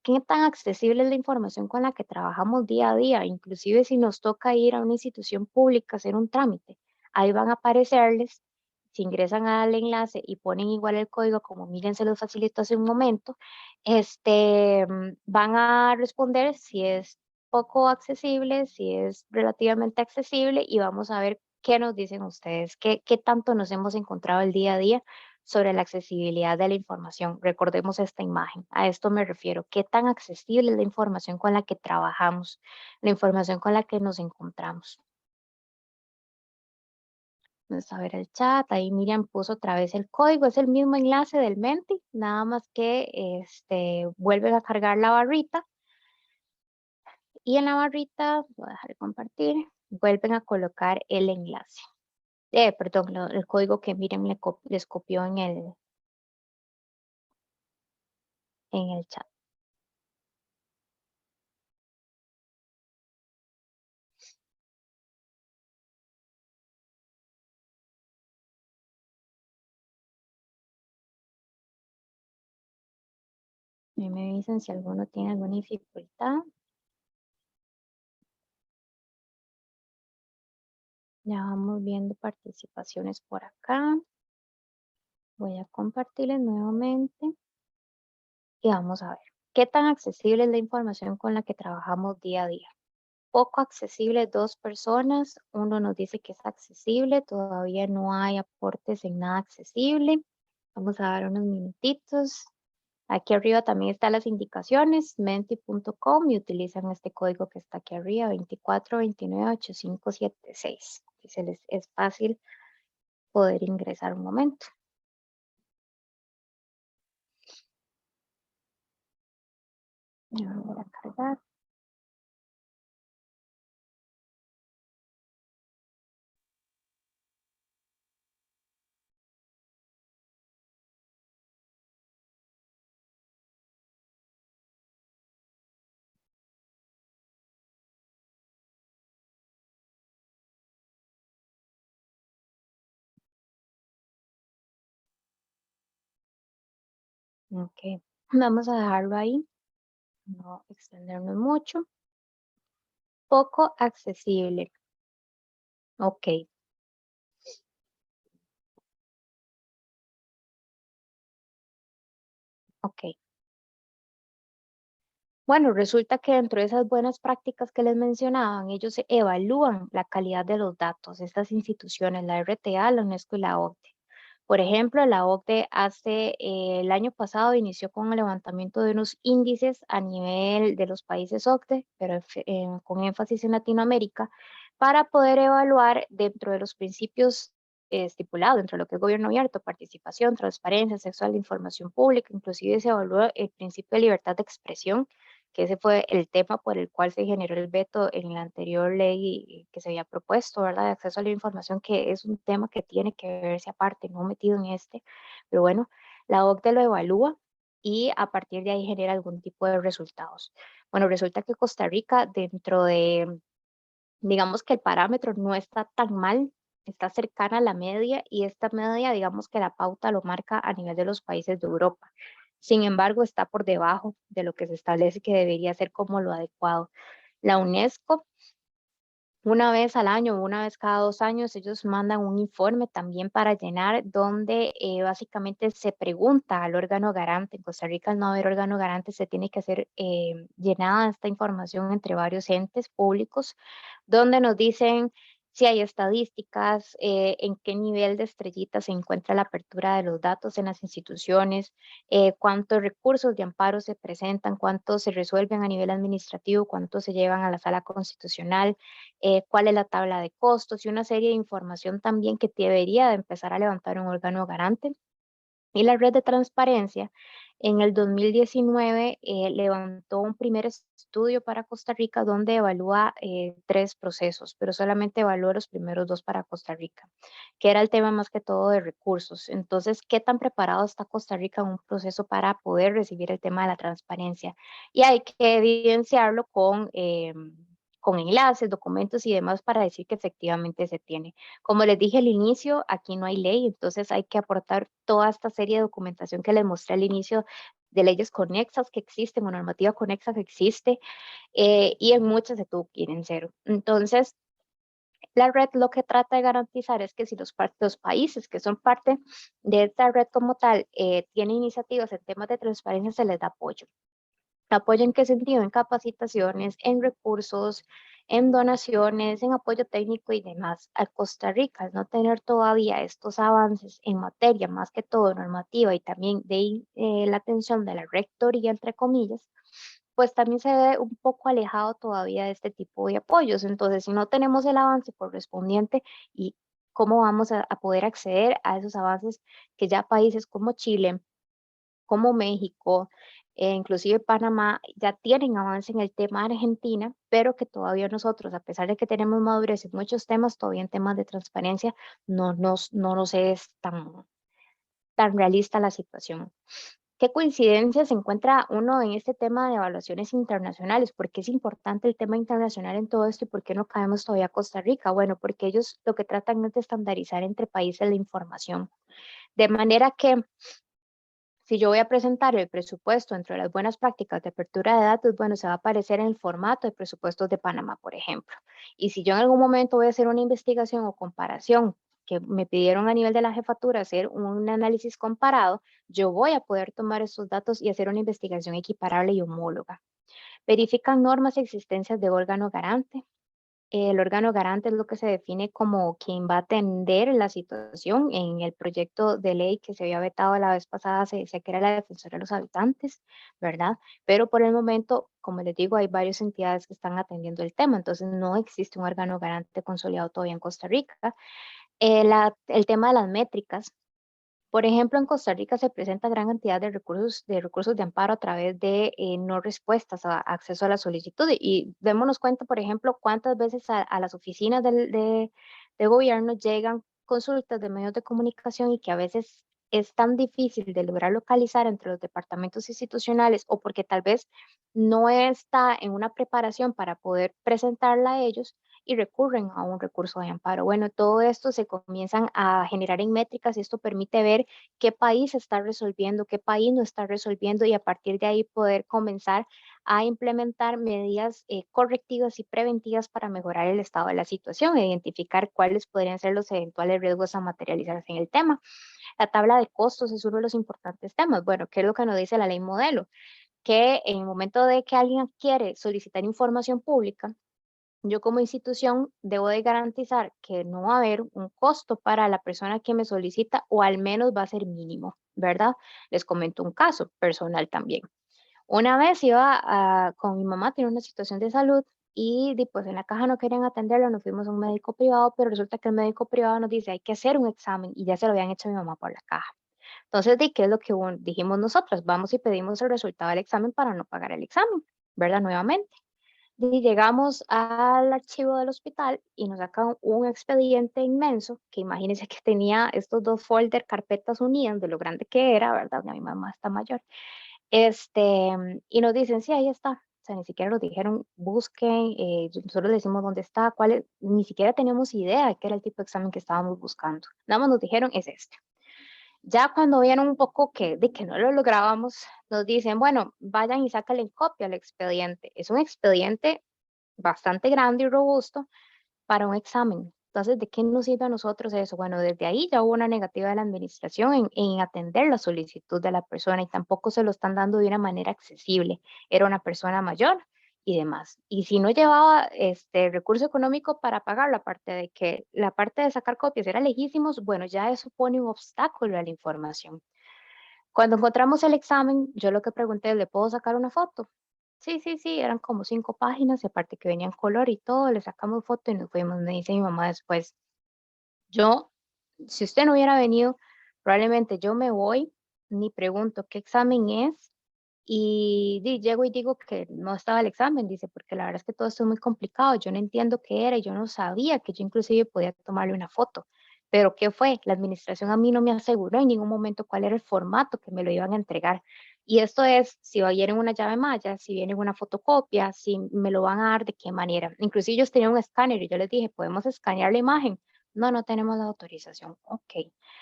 ¿Qué tan accesible es la información con la que trabajamos día a día? Inclusive si nos toca ir a una institución pública a hacer un trámite, ahí van a aparecerles, si ingresan al enlace y ponen igual el código como miren se los facilito hace un momento, van a responder si es poco accesible, si es relativamente accesible y vamos a ver qué nos dicen ustedes, qué tanto nos hemos encontrado el día a día sobre la accesibilidad de la información. Recordemos esta imagen, a esto me refiero, qué tan accesible es la información con la que trabajamos, la información con la que nos encontramos. Vamos a ver el chat, ahí Miriam puso otra vez el código, es el mismo enlace del Menti, nada más que vuelven a cargar la barrita y en la barrita, voy a dejar de compartir, vuelven a colocar el enlace. Perdón, el código que Miriam les copió en el chat. Y me dicen si alguno tiene alguna dificultad. Ya vamos viendo participaciones por acá. Voy a compartirles nuevamente. Y vamos a ver, ¿qué tan accesible es la información con la que trabajamos día a día? Poco accesible, 2 personas. Uno nos dice que es accesible, todavía no hay aportes en nada accesible. Vamos a dar unos minutitos. Aquí arriba también están las indicaciones, menti.com, y utilizan este código que está aquí arriba, 24298576. Y se les es fácil poder ingresar un momento. Ya voy a cargar. Ok, vamos a dejarlo ahí, no extendernos mucho. Poco accesible. Ok, ok. Bueno, resulta que dentro de esas buenas prácticas que les mencionaban, ellos evalúan la calidad de los datos, estas instituciones, la RTA, la UNESCO y la OCDE. Por ejemplo, la OCDE el año pasado inició con el levantamiento de unos índices a nivel de los países OCDE, pero con énfasis en Latinoamérica, para poder evaluar dentro de los principios estipulados, dentro de lo que es gobierno abierto, participación, transparencia, acceso a la información pública, inclusive se evaluó el principio de libertad de expresión, que ese fue el tema por el cual se generó el veto en la anterior ley que se había propuesto, ¿verdad? De acceso a la información, que es un tema que tiene que verse aparte, no metido en este, pero bueno, la OCDE lo evalúa y a partir de ahí genera algún tipo de resultados. Bueno, resulta que Costa Rica, dentro de, digamos que el parámetro no está tan mal, está cercana a la media, y esta media, digamos que la pauta lo marca a nivel de los países de Europa. Sin embargo, está por debajo de lo que se establece que debería ser como lo adecuado. La UNESCO, una vez al año, una vez cada 2 años, ellos mandan un informe también para llenar, donde básicamente se pregunta al órgano garante. En Costa Rica, al no haber órgano garante, se tiene que hacer llenada esta información entre varios entes públicos, donde nos dicen si hay estadísticas, en qué nivel de estrellitas se encuentra la apertura de los datos en las instituciones, cuántos recursos de amparo se presentan, cuántos se resuelven a nivel administrativo, cuántos se llevan a la sala constitucional, cuál es la tabla de costos y una serie de información también que debería de empezar a levantar un órgano garante. Y la red de transparencia en el 2019 levantó un primer estudio para Costa Rica donde evalúa 3 procesos, pero solamente evaluó los primeros 2 para Costa Rica, que era el tema más que todo de recursos. Entonces, ¿qué tan preparado está Costa Rica en un proceso para poder recibir el tema de la transparencia? Y hay que evidenciarlo con enlaces, documentos y demás para decir que efectivamente se tiene. Como les dije al inicio, aquí no hay ley, entonces hay que aportar toda esta serie de documentación que les mostré al inicio, de leyes conexas que existen o normativa conexa que existe, y en muchas se tuvo que ir en cero. Entonces, la red lo que trata de garantizar es que si los países que son parte de esta red como tal tienen iniciativas en temas de transparencia, se les da apoyo. ¿Apoyo en qué sentido? En capacitaciones, en recursos, en donaciones, en apoyo técnico y demás. A Costa Rica, al no tener todavía estos avances en materia, más que todo normativa y también de la atención de la rectoría, entre comillas, pues también se ve un poco alejado todavía de este tipo de apoyos. Entonces, si no tenemos el avance correspondiente y cómo vamos a poder acceder a esos avances que ya países como Chile, como México, inclusive Panamá, ya tienen avance en el tema de Argentina, pero que todavía nosotros, a pesar de que tenemos madurez en muchos temas, todavía en temas de transparencia no nos es tan realista la situación. ¿Qué coincidencia se encuentra uno en este tema de evaluaciones internacionales? ¿Por qué es importante el tema internacional en todo esto y por qué no caemos todavía a Costa Rica? Bueno, porque ellos lo que tratan es de estandarizar entre países la información. De manera que si yo voy a presentar el presupuesto entre las buenas prácticas de apertura de datos, bueno, se va a aparecer en el formato de presupuestos de Panamá, por ejemplo. Y si yo en algún momento voy a hacer una investigación o comparación que me pidieron a nivel de la jefatura hacer un análisis comparado, yo voy a poder tomar esos datos y hacer una investigación equiparable y homóloga. Verifican normas y existencias de órgano garante. El órgano garante es lo que se define como quien va a atender la situación. En el proyecto de ley que se había vetado la vez pasada se decía que era la defensora de los habitantes, ¿verdad? Pero por el momento, como les digo, hay varias entidades que están atendiendo el tema, entonces no existe un órgano garante consolidado todavía en Costa Rica. El tema de las métricas. Por ejemplo, en Costa Rica se presenta gran cantidad de recursos de amparo a través de no respuestas a acceso a la solicitud. Y démonos cuenta, por ejemplo, cuántas veces a las oficinas de gobierno llegan consultas de medios de comunicación y que a veces es tan difícil de lograr localizar entre los departamentos institucionales o porque tal vez no está en una preparación para poder presentarla a ellos y recurren a un recurso de amparo. Bueno, todo esto se comienzan a generar en métricas y esto permite ver qué país está resolviendo, qué país no está resolviendo y a partir de ahí poder comenzar a implementar medidas correctivas y preventivas para mejorar el estado de la situación e identificar cuáles podrían ser los eventuales riesgos a materializarse en el tema. La tabla de costos es uno de los importantes temas. Bueno, ¿qué es lo que nos dice la ley modelo? Que en el momento de que alguien quiere solicitar información pública, yo como institución debo de garantizar que no va a haber un costo para la persona que me solicita o al menos va a ser mínimo, ¿verdad? Les comento un caso personal también. Una vez iba con mi mamá, tiene una situación de salud y pues en la caja no querían atenderla, nos fuimos a un médico privado, pero resulta que el médico privado nos dice hay que hacer un examen y ya se lo habían hecho a mi mamá por la caja. Entonces, ¿de qué es lo que dijimos nosotros? Vamos y pedimos el resultado del examen para no pagar el examen, ¿verdad? Nuevamente. Y llegamos al archivo del hospital y nos sacan un expediente inmenso que imagínense que tenía estos dos folders, carpetas unidas de lo grande que era, ¿verdad? Mi mamá está mayor. Y nos dicen, sí, ahí está. O sea, ni siquiera nos dijeron, busquen, nosotros les decimos dónde está, cuál es, ni siquiera teníamos idea de qué era el tipo de examen que estábamos buscando. Nada más nos dijeron, es este. Ya cuando vieron un poco de que no lo lográbamos, nos dicen, bueno, vayan y sácale copia al expediente. Es un expediente bastante grande y robusto para un examen. Entonces, ¿de qué nos sirve a nosotros eso? Bueno, desde ahí ya hubo una negativa de la administración en atender la solicitud de la persona y tampoco se lo están dando de una manera accesible. Era una persona mayor y demás. Y si no llevaba este recurso económico para pagarlo, aparte de que la parte de sacar copias era lejísimos, bueno, ya eso pone un obstáculo a la información. Cuando encontramos el examen, yo lo que pregunté es, ¿le puedo sacar una foto? Sí, sí, sí, eran como 5 páginas y aparte que venían color y todo, le sacamos foto y nos fuimos. Me dice mi mamá después, yo, si usted no hubiera venido, probablemente yo me voy, ni pregunto qué examen es y llego y digo que no estaba el examen, dice, porque la verdad es que todo esto es muy complicado, yo no entiendo qué era y yo no sabía que yo inclusive podía tomarle una foto. Pero ¿qué fue? La administración a mí no me aseguró en ningún momento cuál era el formato que me lo iban a entregar. Y esto es, si va a ir en una llave malla, si viene en una fotocopia, si me lo van a dar, de qué manera. Inclusive ellos tenían un escáner y yo les dije, ¿podemos escanear la imagen? No, no tenemos la autorización. Ok.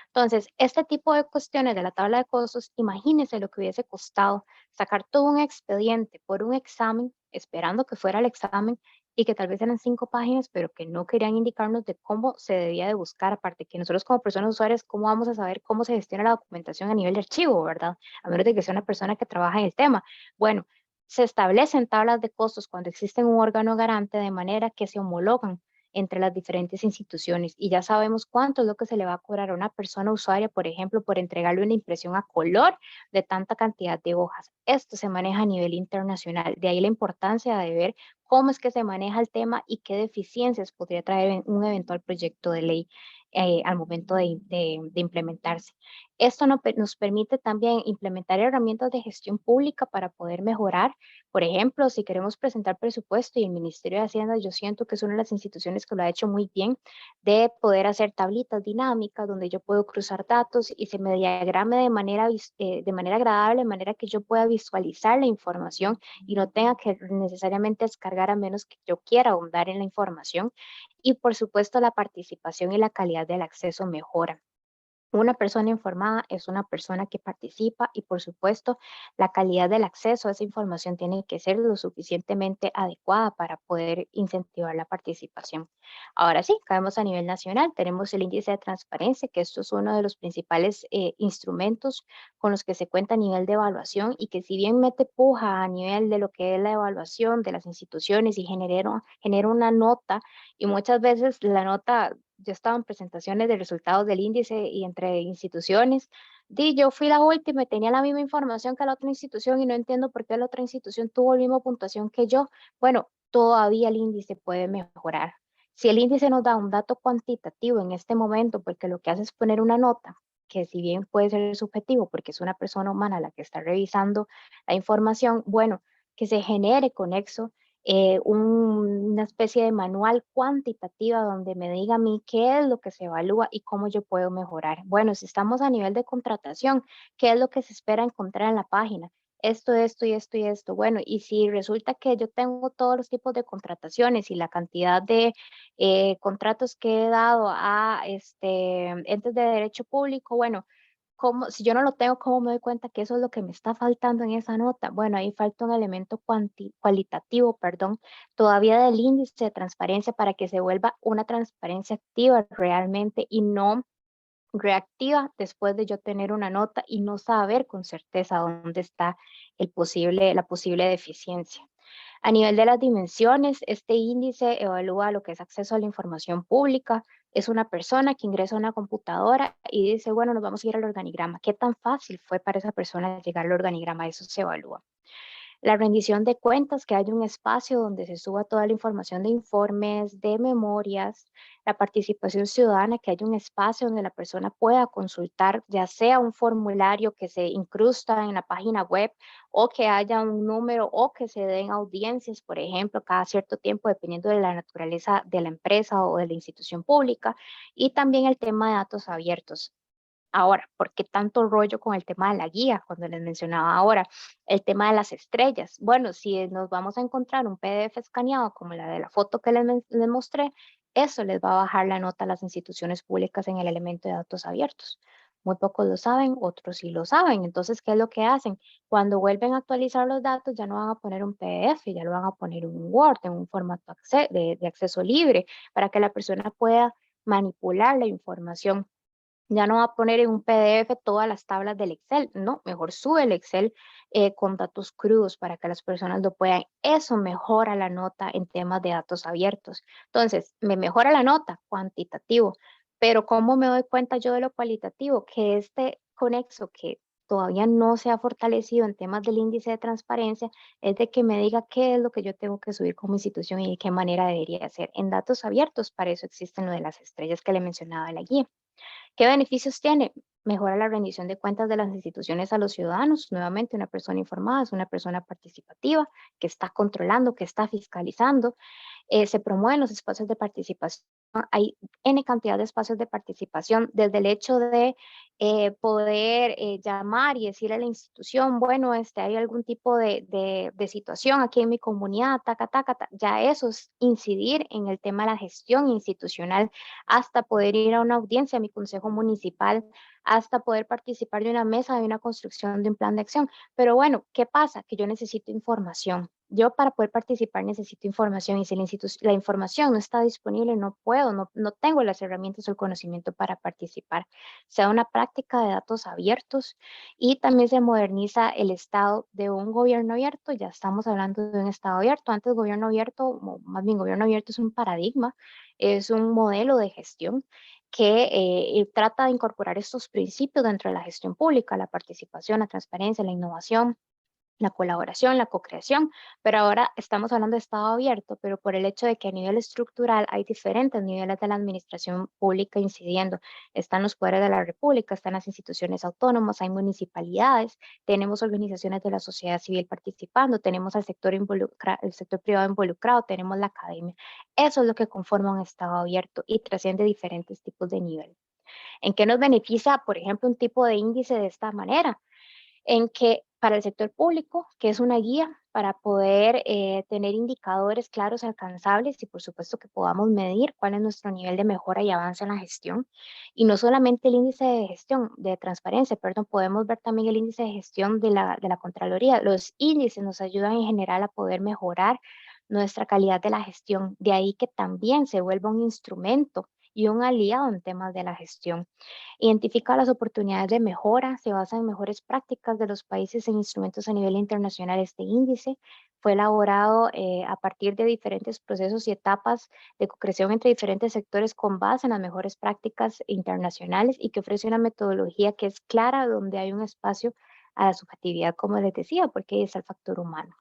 Entonces, este tipo de cuestiones de la tabla de costos, imagínense lo que hubiese costado sacar todo un expediente por un examen, esperando que fuera el examen y que tal vez eran 5 páginas, pero que no querían indicarnos de cómo se debía de buscar, aparte que nosotros como personas usuarias, ¿cómo vamos a saber cómo se gestiona la documentación a nivel de archivo, verdad? A menos de que sea una persona que trabaja en el tema. Bueno, se establecen tablas de costos cuando existe un órgano garante de manera que se homologan entre las diferentes instituciones y ya sabemos cuánto es lo que se le va a cobrar a una persona usuaria, por ejemplo, por entregarle una impresión a color de tanta cantidad de hojas. Esto se maneja a nivel internacional, de ahí la importancia de ver cómo es que se maneja el tema y qué deficiencias podría traer un eventual proyecto de ley. al momento de implementarse. Esto nos permite también implementar herramientas de gestión pública para poder mejorar. Por ejemplo, si queremos presentar presupuesto, y el Ministerio de Hacienda, yo siento que es una de las instituciones que lo ha hecho muy bien, de poder hacer tablitas dinámicas donde yo puedo cruzar datos y se me diagrame de manera agradable, de manera que yo pueda visualizar la información y no tenga que necesariamente descargar a menos que yo quiera ahondar en la información. Y por supuesto, la participación y la calidad del acceso mejora. Una persona informada es una persona que participa y, por supuesto, la calidad del acceso a esa información tiene que ser lo suficientemente adecuada para poder incentivar la participación. Ahora sí, caemos a nivel nacional. Tenemos el índice de transparencia, que esto es uno de los principales instrumentos con los que se cuenta a nivel de evaluación y que, si bien mete puja a nivel de lo que es la evaluación de las instituciones y genera una nota, y muchas veces la nota, yo estaba en presentaciones de resultados del índice y entre instituciones, yo fui la última y tenía la misma información que la otra institución y no entiendo por qué la otra institución tuvo la misma puntuación que yo. Bueno, todavía el índice puede mejorar. Si el índice nos da un dato cuantitativo en este momento, porque lo que hace es poner una nota, que si bien puede ser subjetivo, porque es una persona humana la que está revisando la información, bueno, que se genere conexo una especie de manual cuantitativa donde me diga a mí qué es lo que se evalúa y cómo yo puedo mejorar. Bueno, si estamos a nivel de contratación, ¿qué es lo que se espera encontrar en la página? Esto y esto y esto. Bueno, y si resulta que yo tengo todos los tipos de contrataciones y la cantidad de contratos que he dado a entes de derecho público, bueno, si yo no lo tengo, ¿cómo me doy cuenta que eso es lo que me está faltando en esa nota? Bueno, ahí falta un elemento cualitativo, perdón, todavía del índice de transparencia para que se vuelva una transparencia activa realmente y no reactiva después de yo tener una nota y no saber con certeza dónde está la posible deficiencia. A nivel de las dimensiones, este índice evalúa lo que es acceso a la información pública. Es una persona que ingresa a una computadora y dice, bueno, nos vamos a ir al organigrama. ¿Qué tan fácil fue para esa persona llegar al organigrama? Eso se evalúa. La rendición de cuentas, que haya un espacio donde se suba toda la información de informes, de memorias. La participación ciudadana, que haya un espacio donde la persona pueda consultar, ya sea un formulario que se incrusta en la página web o que haya un número o que se den audiencias, por ejemplo, cada cierto tiempo, dependiendo de la naturaleza de la empresa o de la institución pública. Y también el tema de datos abiertos. Ahora, ¿por qué tanto rollo con el tema de la guía? Cuando les mencionaba ahora, el tema de las estrellas. Bueno, si nos vamos a encontrar un PDF escaneado como la de la foto que les mostré, eso les va a bajar la nota a las instituciones públicas en el elemento de datos abiertos. Muy pocos lo saben, otros sí lo saben. Entonces, ¿qué es lo que hacen? Cuando vuelven a actualizar los datos, ya no van a poner un PDF, ya lo van a poner en un Word, en un formato de acceso libre, para que la persona pueda manipular la información. Ya no va a poner en un PDF todas las tablas del Excel, no, mejor sube el Excel con datos crudos para que las personas lo puedan. Eso mejora la nota en temas de datos abiertos. Entonces, me mejora la nota cuantitativo, pero ¿cómo me doy cuenta yo de lo cualitativo? Que este conexo que todavía no se ha fortalecido en temas del índice de transparencia es de que me diga qué es lo que yo tengo que subir como institución y de qué manera debería ser. En datos abiertos, para eso existen lo de las estrellas que le mencionaba en la guía. ¿Qué beneficios tiene? Mejora la rendición de cuentas de las instituciones a los ciudadanos. Nuevamente, una persona informada es una persona participativa que está controlando, que está fiscalizando. Se promueven los espacios de participación. Hay N cantidad de espacios de participación, desde el hecho de poder llamar y decirle a la institución, bueno, hay algún tipo de situación aquí en mi comunidad, taca, taca, taca. Ya eso es incidir en el tema de la gestión institucional, hasta poder ir a una audiencia a mi consejo municipal, hasta poder participar de una mesa de una construcción de un plan de acción. Pero bueno, ¿qué pasa? Que yo necesito información. Yo, para poder participar, necesito información, y si la información no está disponible, no puedo, no tengo las herramientas o el conocimiento para participar. Se da una práctica de datos abiertos y también se moderniza el estado de un gobierno abierto. Ya estamos hablando de un estado abierto. Antes, gobierno abierto, o más bien gobierno abierto, es un paradigma, es un modelo de gestión que trata de incorporar estos principios dentro de la gestión pública: la participación, la transparencia, la innovación, la colaboración, la co-creación, pero ahora estamos hablando de Estado abierto, pero por el hecho de que a nivel estructural hay diferentes niveles de la administración pública incidiendo. Están los poderes de la República, están las instituciones autónomas, hay municipalidades, tenemos organizaciones de la sociedad civil participando, tenemos al sector, el sector privado involucrado, tenemos la academia. Eso es lo que conforma un Estado abierto y trasciende diferentes tipos de nivel. ¿En qué nos beneficia, por ejemplo, un tipo de índice de esta manera? En que para el sector público, que es una guía para poder tener indicadores claros, alcanzables y por supuesto que podamos medir cuál es nuestro nivel de mejora y avance en la gestión. Y no solamente el índice de gestión, de transparencia, perdón, podemos ver también el índice de gestión de la Contraloría. Los índices nos ayudan en general a poder mejorar nuestra calidad de la gestión. De ahí que también se vuelva un instrumento y un aliado en temas de la gestión. Identifica las oportunidades de mejora, se basa en mejores prácticas de los países en instrumentos a nivel internacional. Este índice fue elaborado a partir de diferentes procesos y etapas de concreción entre diferentes sectores con base en las mejores prácticas internacionales y que ofrece una metodología que es clara, donde hay un espacio a la subjetividad, como les decía, porque ahí está el factor humano.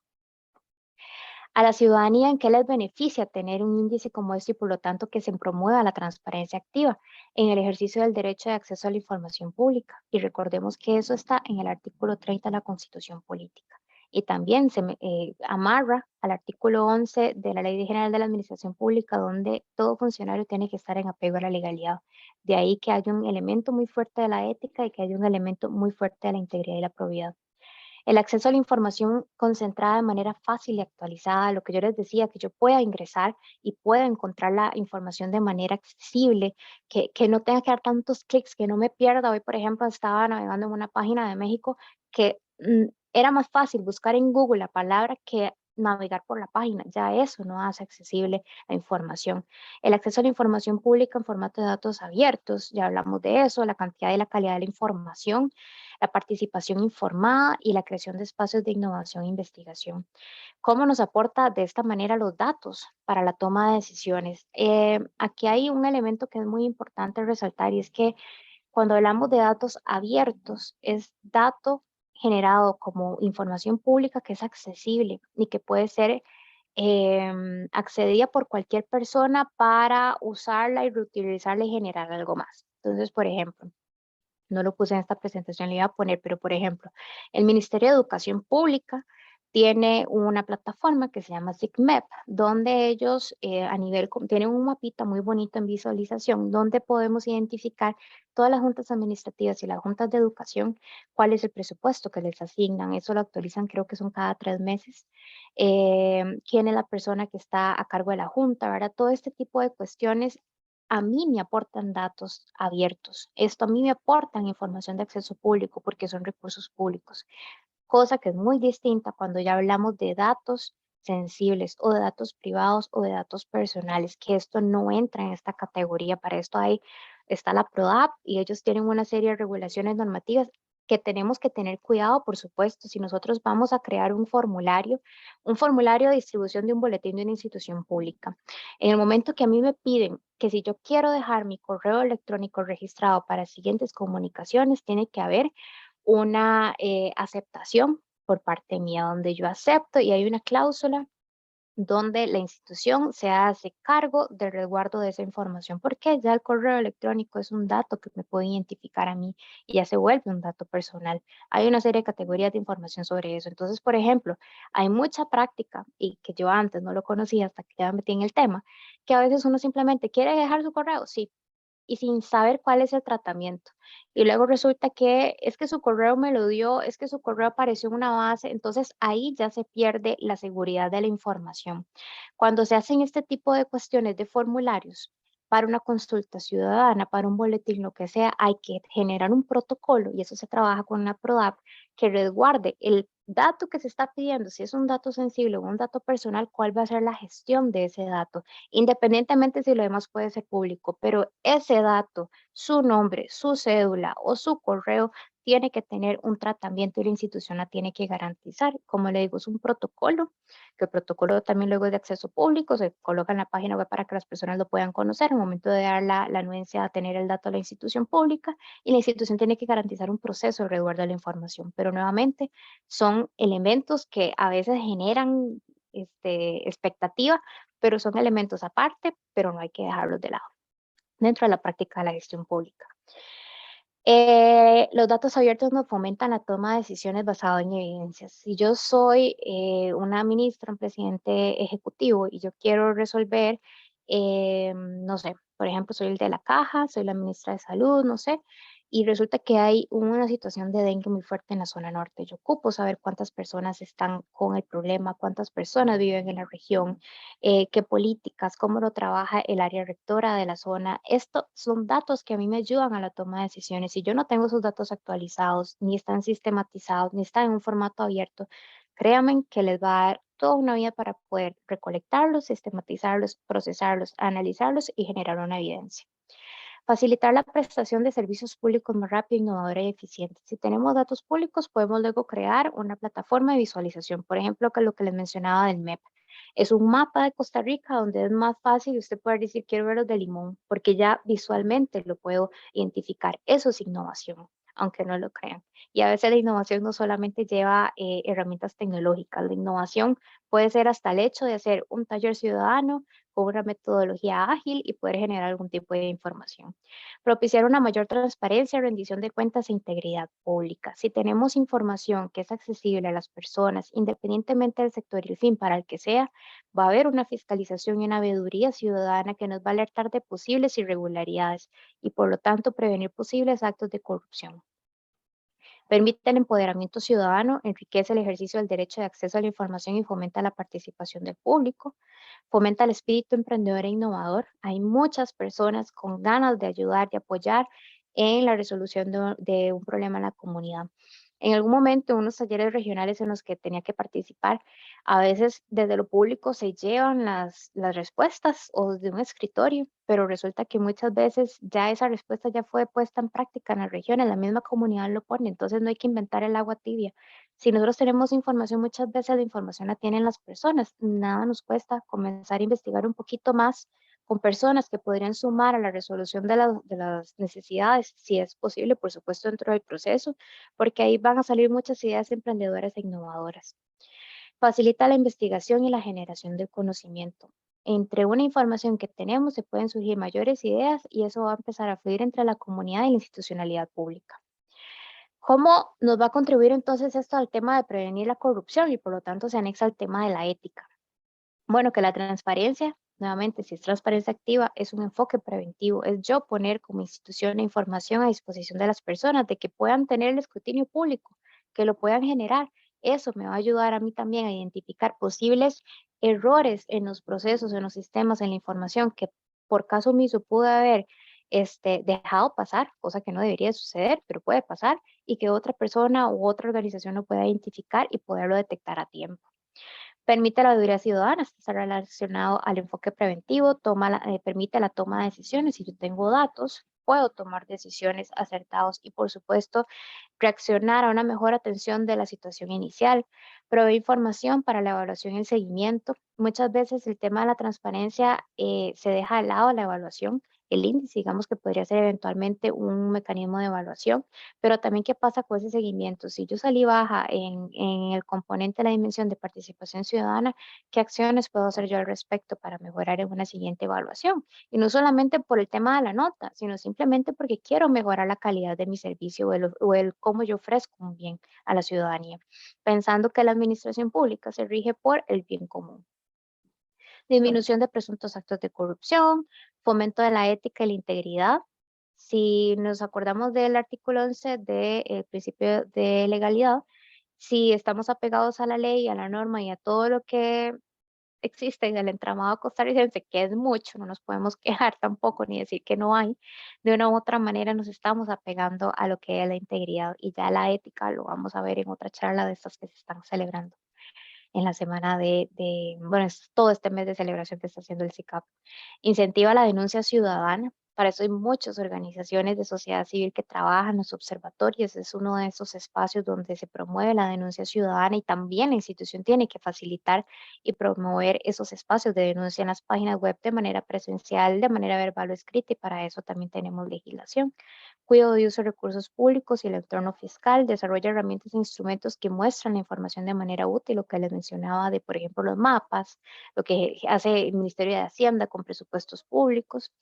A la ciudadanía, ¿en qué les beneficia tener un índice como este y por lo tanto que se promueva la transparencia activa en el ejercicio del derecho de acceso a la información pública? Y recordemos que eso está en el artículo 30 de la Constitución Política. Y también se amarra al artículo 11 de la Ley General de la Administración Pública, donde todo funcionario tiene que estar en apego a la legalidad. De ahí que haya un elemento muy fuerte de la ética y que haya un elemento muy fuerte de la integridad y la probidad. El acceso a la información concentrada de manera fácil y actualizada, lo que yo les decía, que yo pueda ingresar y pueda encontrar la información de manera accesible, que no tenga que dar tantos clics, que no me pierda. Hoy, por ejemplo, estaba navegando en una página de México que era más fácil buscar en Google la palabra que navegar por la página. Ya eso no hace accesible la información. El acceso a la información pública en formato de datos abiertos, ya hablamos de eso, la cantidad y la calidad de la información, la participación informada y la creación de espacios de innovación e investigación. ¿Cómo nos aporta de esta manera los datos para la toma de decisiones? Aquí hay un elemento que es muy importante resaltar y es que cuando hablamos de datos abiertos, es dato generado como información pública que es accesible y que puede ser accedida por cualquier persona para usarla y reutilizarla y generar algo más. Entonces, por ejemplo, no lo puse en esta presentación, le iba a poner, pero por ejemplo, el Ministerio de Educación Pública tiene una plataforma que se llama SIGMEP, donde ellos tienen un mapita muy bonito en visualización, donde podemos identificar todas las juntas administrativas y las juntas de educación, cuál es el presupuesto que les asignan. Eso lo actualizan, creo que son cada 3 meses. Quién es la persona que está a cargo de la junta, ¿verdad? Todo este tipo de cuestiones a mí me aportan datos abiertos. Esto a mí me aportan información de acceso público porque son recursos públicos, cosa que es muy distinta cuando ya hablamos de datos sensibles o de datos privados o de datos personales, que esto no entra en esta categoría. Para esto está la PRODAP y ellos tienen una serie de regulaciones normativas que tenemos que tener cuidado, por supuesto, si nosotros vamos a crear un formulario de distribución de un boletín de una institución pública. En el momento que a mí me piden que si yo quiero dejar mi correo electrónico registrado para siguientes comunicaciones, tiene que haber una aceptación por parte mía, donde yo acepto y hay una cláusula donde la institución se hace cargo del resguardo de esa información, porque ya el correo electrónico es un dato que me puede identificar a mí y ya se vuelve un dato personal. Hay una serie de categorías de información sobre eso. Entonces, por ejemplo, hay mucha práctica y que yo antes no lo conocía hasta que ya me metí en el tema, que a veces uno simplemente quiere dejar su correo, sí, y sin saber cuál es el tratamiento. Y luego resulta que es que su correo me lo dio, es que su correo apareció en una base, entonces ahí ya se pierde la seguridad de la información. Cuando se hacen este tipo de cuestiones de formularios para una consulta ciudadana, para un boletín, lo que sea, hay que generar un protocolo y eso se trabaja con una PRODAP que resguarde el dato que se está pidiendo, si es un dato sensible o un dato personal, cuál va a ser la gestión de ese dato, independientemente si lo demás puede ser público, pero ese dato su nombre, su cédula o su correo tiene que tener un tratamiento y la institución la tiene que garantizar. Como le digo, es un protocolo, que el protocolo también luego es de acceso público, se coloca en la página web para que las personas lo puedan conocer. En el momento de dar la anuencia a tener el dato a la institución pública, y la institución tiene que garantizar un proceso de resguardo de la información. Pero nuevamente son elementos que a veces generan expectativa, pero son elementos aparte, pero no hay que dejarlos de lado dentro de la práctica de la gestión pública. Los datos abiertos nos fomentan la toma de decisiones basadas en evidencias. Si yo soy una ministra, un presidente ejecutivo y yo quiero resolver, no sé, por ejemplo, soy el de la caja, soy la ministra de salud, no sé, y resulta que hay una situación de dengue muy fuerte en la zona norte. Yo ocupo saber cuántas personas están con el problema, cuántas personas viven en la región, qué políticas, cómo lo trabaja el área rectora de la zona. Estos son datos que a mí me ayudan a la toma de decisiones. Si yo no tengo esos datos actualizados, ni están sistematizados, ni están en un formato abierto, créanme que les va a dar toda una vida para poder recolectarlos, sistematizarlos, procesarlos, analizarlos y generar una evidencia. Facilitar la prestación de servicios públicos más rápido, innovadora y eficiente. Si tenemos datos públicos, podemos luego crear una plataforma de visualización. Por ejemplo, que lo que les mencionaba del MEP. Es un mapa de Costa Rica donde es más fácil usted poder decir quiero ver los de Limón, porque ya visualmente lo puedo identificar. Eso es innovación, aunque no lo crean. Y a veces la innovación no solamente lleva herramientas tecnológicas, la innovación puede ser hasta el hecho de hacer un taller ciudadano con una metodología ágil y poder generar algún tipo de información. Propiciar una mayor transparencia, rendición de cuentas e integridad pública. Si tenemos información que es accesible a las personas, independientemente del sector y el fin para el que sea, va a haber una fiscalización y una veeduría ciudadana que nos va a alertar de posibles irregularidades y por lo tanto prevenir posibles actos de corrupción. Permite el empoderamiento ciudadano, enriquece el ejercicio del derecho de acceso a la información y fomenta la participación del público, fomenta el espíritu emprendedor e innovador. Hay muchas personas con ganas de ayudar, de apoyar en la resolución de un problema en la comunidad. En algún momento, unos talleres regionales en los que tenía que participar, a veces desde lo público se llevan las respuestas o de un escritorio, pero resulta que muchas veces ya esa respuesta ya fue puesta en práctica en la región, en la misma comunidad lo pone, entonces no hay que inventar el agua tibia. Si nosotros tenemos información, muchas veces la información la tienen las personas, nada nos cuesta comenzar a investigar un poquito más con personas que podrían sumar a la resolución de las necesidades, si es posible, por supuesto, dentro del proceso, porque ahí van a salir muchas ideas emprendedoras e innovadoras. Facilita la investigación y la generación del conocimiento. Entre una información que tenemos se pueden surgir mayores ideas y eso va a empezar a fluir entre la comunidad y la institucionalidad pública. ¿Cómo nos va a contribuir entonces esto al tema de prevenir la corrupción y por lo tanto se anexa al tema de la ética? Bueno, que la transparencia, nuevamente, si es transparencia activa, es un enfoque preventivo, es yo poner como institución la información a disposición de las personas, de que puedan tener el escrutinio público, que lo puedan generar. Eso me va a ayudar a mí también a identificar posibles errores en los procesos, en los sistemas, en la información que por caso omiso pude haber dejado pasar, cosa que no debería suceder, pero puede pasar, y que otra persona u otra organización lo pueda identificar y poderlo detectar a tiempo. Permite la auditoría ciudadana, está relacionado al enfoque preventivo, permite la toma de decisiones. Si yo tengo datos, puedo tomar decisiones acertadas y, por supuesto, reaccionar a una mejor atención de la situación inicial. Provee información para la evaluación y el seguimiento. Muchas veces el tema de la transparencia se deja de lado la evaluación. El índice, digamos que podría ser eventualmente un mecanismo de evaluación, pero también qué pasa con ese seguimiento. Si yo salí baja en el componente de la dimensión de participación ciudadana, ¿qué acciones puedo hacer yo al respecto para mejorar en una siguiente evaluación? Y no solamente por el tema de la nota, sino simplemente porque quiero mejorar la calidad de mi servicio o el cómo yo ofrezco un bien a la ciudadanía, pensando que la administración pública se rige por el bien común. Disminución de presuntos actos de corrupción, fomento de la ética y la integridad. Si nos acordamos del artículo 11 del principio de legalidad, si estamos apegados a la ley, a la norma y a todo lo que existe en el entramado costarricense, que es mucho, no nos podemos quejar tampoco ni decir que no hay, de una u otra manera nos estamos apegando a lo que es la integridad y ya la ética lo vamos a ver en otra charla de estas que se están celebrando en la semana bueno, es todo este mes de celebración que está haciendo el CICAP. Incentiva la denuncia ciudadana. Para eso hay muchas organizaciones de sociedad civil que trabajan, los observatorios es uno de esos espacios donde se promueve la denuncia ciudadana y también la institución tiene que facilitar y promover esos espacios de denuncia en las páginas web de manera presencial, de manera verbal o escrita y para eso también tenemos legislación. Cuidado de uso de recursos públicos y el entorno fiscal, desarrolla herramientas e instrumentos que muestran la información de manera útil, lo que les mencionaba de, por ejemplo, los mapas, lo que hace el Ministerio de Hacienda con presupuestos públicos.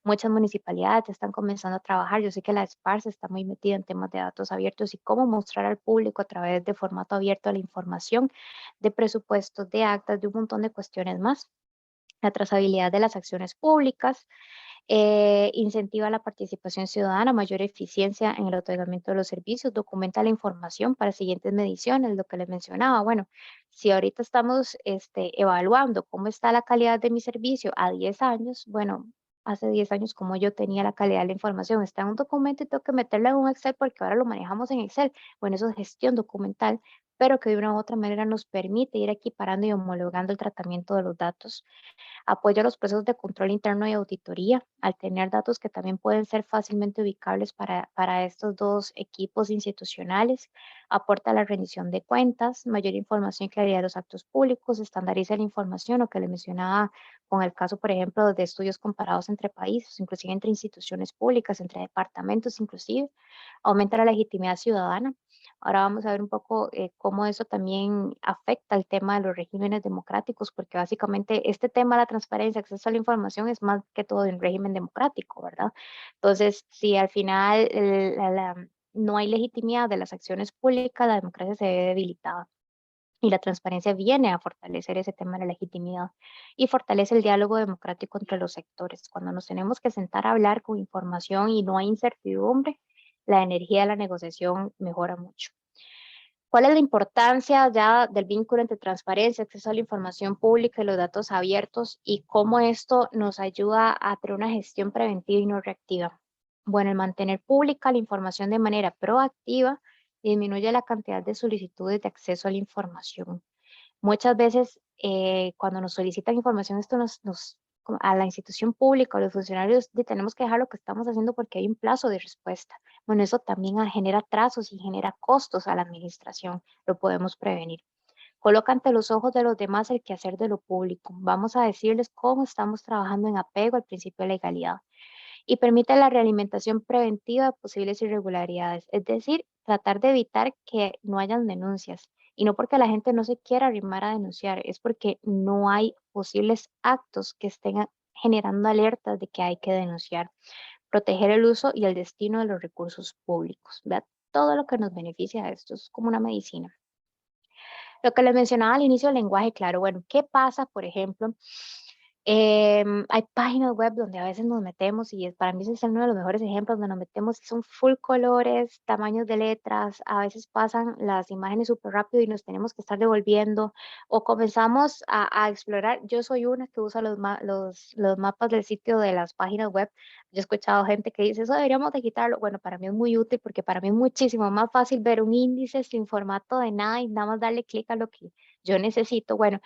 Muchas municipalidades ya están comenzando a trabajar. Yo sé que la Esparce está muy metida en temas de datos abiertos y cómo mostrar al público a través de formato abierto la información de presupuestos, de actas, de un montón de cuestiones más. La trazabilidad de las acciones públicas, incentiva la participación ciudadana, mayor eficiencia en el otorgamiento de los servicios, documenta la información para siguientes mediciones, lo que les mencionaba. Bueno, si ahorita estamos evaluando cómo está la calidad de mi servicio a 10 años, bueno, hace 10 años como yo tenía la calidad de la información, está en un documento y tengo que meterla en un Excel porque ahora lo manejamos en Excel. Bueno, eso es gestión documental, pero que de una u otra manera nos permite ir equiparando y homologando el tratamiento de los datos. Apoya los procesos de control interno y auditoría, al tener datos que también pueden ser fácilmente ubicables para estos dos equipos institucionales. Aporta la rendición de cuentas, mayor información y claridad de los actos públicos, estandariza la información, lo que le mencionaba con el caso, por ejemplo, de estudios comparados entre países, inclusive entre instituciones públicas, entre departamentos, inclusive. Aumenta la legitimidad ciudadana. Ahora vamos a ver un poco cómo eso también afecta el tema de los regímenes democráticos, porque básicamente este tema de la transparencia, acceso a la información es más que todo de un régimen democrático, ¿verdad? Entonces, si al final no hay legitimidad de las acciones públicas, la democracia se ve debilitada. Y la transparencia viene a fortalecer ese tema de la legitimidad y fortalece el diálogo democrático entre los sectores. Cuando nos tenemos que sentar a hablar con información y no hay incertidumbre, la energía de la negociación mejora mucho. ¿Cuál es la importancia ya del vínculo entre transparencia, acceso a la información pública y los datos abiertos y cómo esto nos ayuda a tener una gestión preventiva y no reactiva? Bueno, el mantener pública la información de manera proactiva disminuye la cantidad de solicitudes de acceso a la información. Muchas veces cuando nos solicitan información, esto a la institución pública o los funcionarios tenemos que dejar lo que estamos haciendo porque hay un plazo de respuesta. Bueno, eso también genera atrasos y genera costos a la administración. Lo podemos prevenir. Coloca ante los ojos de los demás el quehacer de lo público. Vamos a decirles cómo estamos trabajando en apego al principio de legalidad y permite la realimentación preventiva de posibles irregularidades, es decir, tratar de evitar que no hayan denuncias. Y no porque la gente no se quiera arrimar a denunciar, es porque no hay posibles actos que estén generando alertas de que hay que denunciar. Proteger el uso y el destino de los recursos públicos. ¿Verdad? Todo lo que nos beneficia de esto es como una medicina. Lo que les mencionaba al inicio, el lenguaje claro. Bueno, ¿qué pasa, por ejemplo? Hay páginas web donde a veces nos metemos y para mí ese es uno de los mejores ejemplos donde nos metemos y son full colores, tamaños de letras, a veces pasan las imágenes súper rápido y nos tenemos que estar devolviendo o comenzamos a explorar. Yo soy una que usa los mapas del sitio de las páginas web. Yo he escuchado gente que dice, eso deberíamos de quitarlo. Bueno, para mí es muy útil porque para mí es muchísimo más fácil ver un índice sin formato de nada y nada más darle clic a lo que yo necesito. Bueno,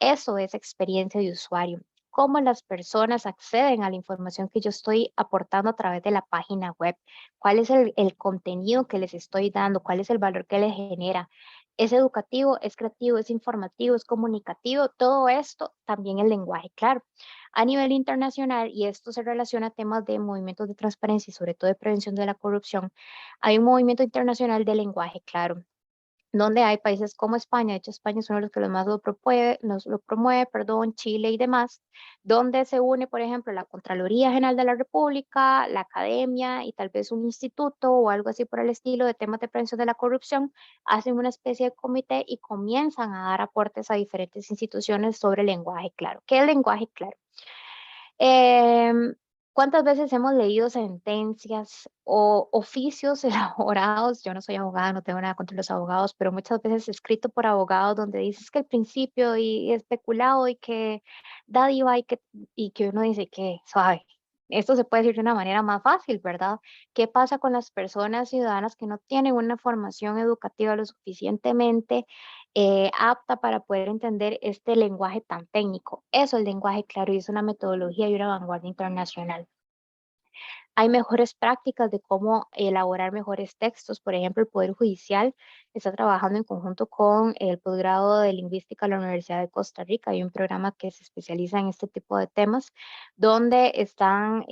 eso es experiencia de usuario. Cómo las personas acceden a la información que yo estoy aportando a través de la página web, cuál es el contenido que les estoy dando, cuál es el valor que les genera. ¿Es educativo, es creativo, es informativo, es comunicativo? Todo esto también el lenguaje, claro. A nivel internacional, y esto se relaciona a temas de movimientos de transparencia y sobre todo de prevención de la corrupción, hay un movimiento internacional de lenguaje, claro donde hay países como España, de hecho España es uno de los que más lo promueve, perdón, Chile y demás, donde se une, por ejemplo, la Contraloría General de la República, la academia y tal vez un instituto o algo así por el estilo de temas de prevención de la corrupción, hacen una especie de comité y comienzan a dar aportes a diferentes instituciones sobre lenguaje claro. ¿Qué es lenguaje claro? Em, ¿Cuántas veces hemos leído sentencias o oficios elaborados? Yo no soy abogada, no tengo nada contra los abogados, pero muchas veces escrito por abogados donde dices que el principio y especulado y que dádiva y que uno dice que suave. Esto se puede decir de una manera más fácil, ¿verdad? ¿Qué pasa con las personas ciudadanas que no tienen una formación educativa lo suficientemente apta para poder entender este lenguaje tan técnico? Eso es el lenguaje claro y es una metodología y una vanguardia internacional. Hay mejores prácticas de cómo elaborar mejores textos. Por ejemplo, el Poder Judicial está trabajando en conjunto con el posgrado de Lingüística de la Universidad de Costa Rica. Hay un programa que se especializa en este tipo de temas, donde están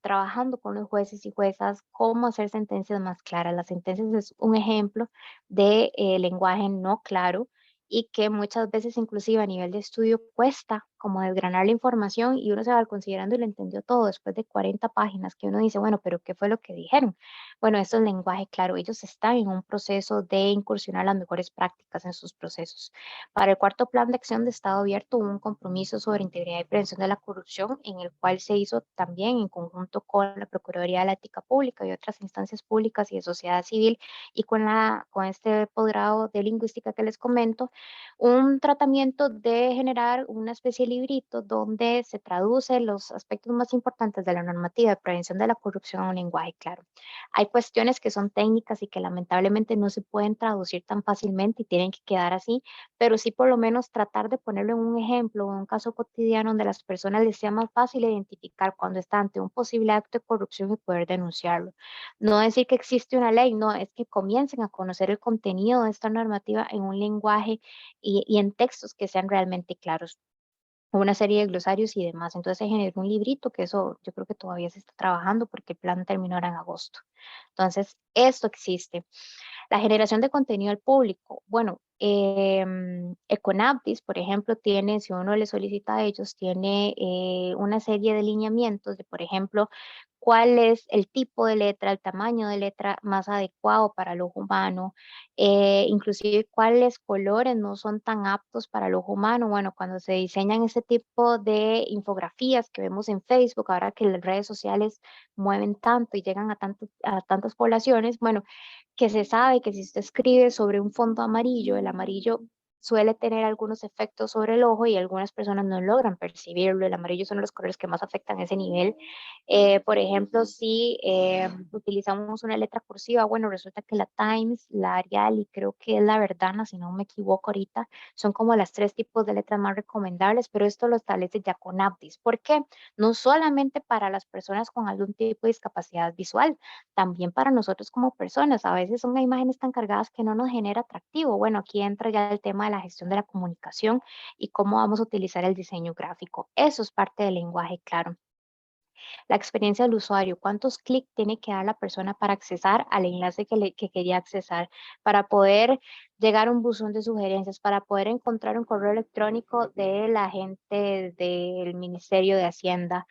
trabajando con los jueces y juezas cómo hacer sentencias más claras. Las sentencias es un ejemplo de lenguaje no claro y que muchas veces inclusive a nivel de estudio cuesta como desgranar la información y uno se va considerando y lo entendió todo después de 40 páginas que uno dice, bueno, pero ¿qué fue lo que dijeron? Bueno, esto es lenguaje claro, ellos están en un proceso de incursionar las mejores prácticas en sus procesos. Para el cuarto plan de acción de Estado abierto hubo un compromiso sobre integridad y prevención de la corrupción en el cual se hizo también en conjunto con la Procuraduría de la Ética Pública y otras instancias públicas y de sociedad civil y con este posgrado de lingüística que les comento, un tratamiento de generar una especie de librito donde se traduce los aspectos más importantes de la normativa de prevención de la corrupción a un lenguaje claro. Hay cuestiones que son técnicas y que lamentablemente no se pueden traducir tan fácilmente y tienen que quedar así, pero sí por lo menos tratar de ponerlo en un ejemplo o en un caso cotidiano donde a las personas les sea más fácil identificar cuando está ante un posible acto de corrupción y poder denunciarlo. No decir que existe una ley, no, es que comiencen a conocer el contenido de esta normativa en un lenguaje y en textos que sean realmente claros, una serie de glosarios y demás. Entonces se generó un librito que eso yo creo que todavía se está trabajando porque el plan terminó ahora en agosto. Entonces, esto existe. La generación de contenido al público. Bueno, Econabdis, por ejemplo, tiene, si uno le solicita a ellos, tiene una serie de lineamientos de, por ejemplo, cuál es el tipo de letra, el tamaño de letra más adecuado para el ojo humano, inclusive cuáles colores no son tan aptos para el ojo humano. Bueno, cuando se diseñan ese tipo de infografías que vemos en Facebook, ahora que las redes sociales mueven tanto y llegan a tantas poblaciones, bueno, que se sabe que si usted escribe sobre un fondo amarillo, el amarillo suele tener algunos efectos sobre el ojo y algunas personas no logran percibirlo. El amarillo son los colores que más afectan ese nivel. Por ejemplo, si utilizamos una letra cursiva, bueno, resulta que la Times, la Arial y creo que es la Verdana, si no me equivoco ahorita, son como las tres tipos de letras más recomendables, pero esto lo establece ya con Aptis. ¿Por qué? No solamente para las personas con algún tipo de discapacidad visual, también para nosotros como personas. A veces son imágenes tan cargadas que no nos genera atractivo. Bueno, aquí entra ya el tema de la gestión de la comunicación y cómo vamos a utilizar el diseño gráfico. Eso es parte del lenguaje claro. La experiencia del usuario, cuántos clics tiene que dar la persona para accesar al enlace que quería accesar, para poder llegar a un buzón de sugerencias, para poder encontrar un correo electrónico de la gente del Ministerio de Hacienda,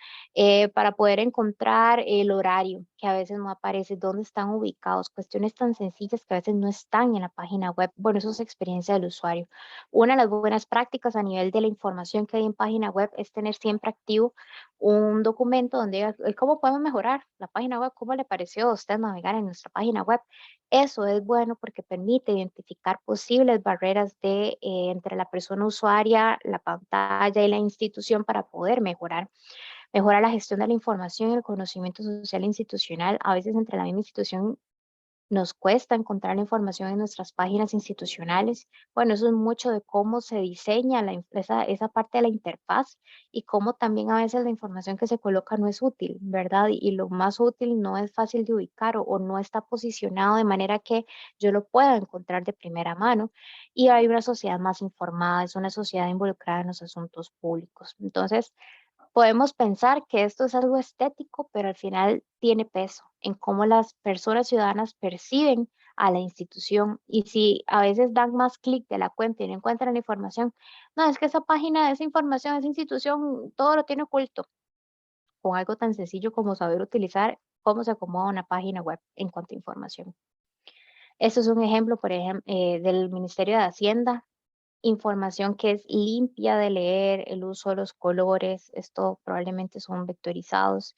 para poder encontrar el horario que a veces no aparece, dónde están ubicados, cuestiones tan sencillas que a veces no están en la página web. Bueno, eso es experiencia del usuario. Una de las buenas prácticas a nivel de la información que hay en página web es tener siempre activo un documento donde diga cómo podemos mejorar la página web, cómo le pareció a usted navegar en nuestra página web. Eso es bueno porque permite identificar posibles barreras entre la persona usuaria, la pantalla y la institución para poder mejorar. Mejorar la gestión de la información y el conocimiento social e institucional. A veces entre la misma institución nos cuesta encontrar la información en nuestras páginas institucionales. Bueno, eso es mucho de cómo se diseña esa parte de la interfaz y cómo también a veces la información que se coloca no es útil, ¿verdad? Y lo más útil no es fácil de ubicar o no está posicionado de manera que yo lo pueda encontrar de primera mano. Y hay una sociedad más informada, es una sociedad involucrada en los asuntos públicos. Entonces, podemos pensar que esto es algo estético, pero al final tiene peso en cómo las personas ciudadanas perciben a la institución y si a veces dan más clic de la cuenta y no encuentran la información, no, es que esa página, esa información, esa institución, todo lo tiene oculto, con algo tan sencillo como saber utilizar cómo se acomoda una página web en cuanto a información. Esto es un ejemplo, por ejemplo, del Ministerio de Hacienda, información que es limpia de leer, el uso de los colores, esto probablemente son vectorizados,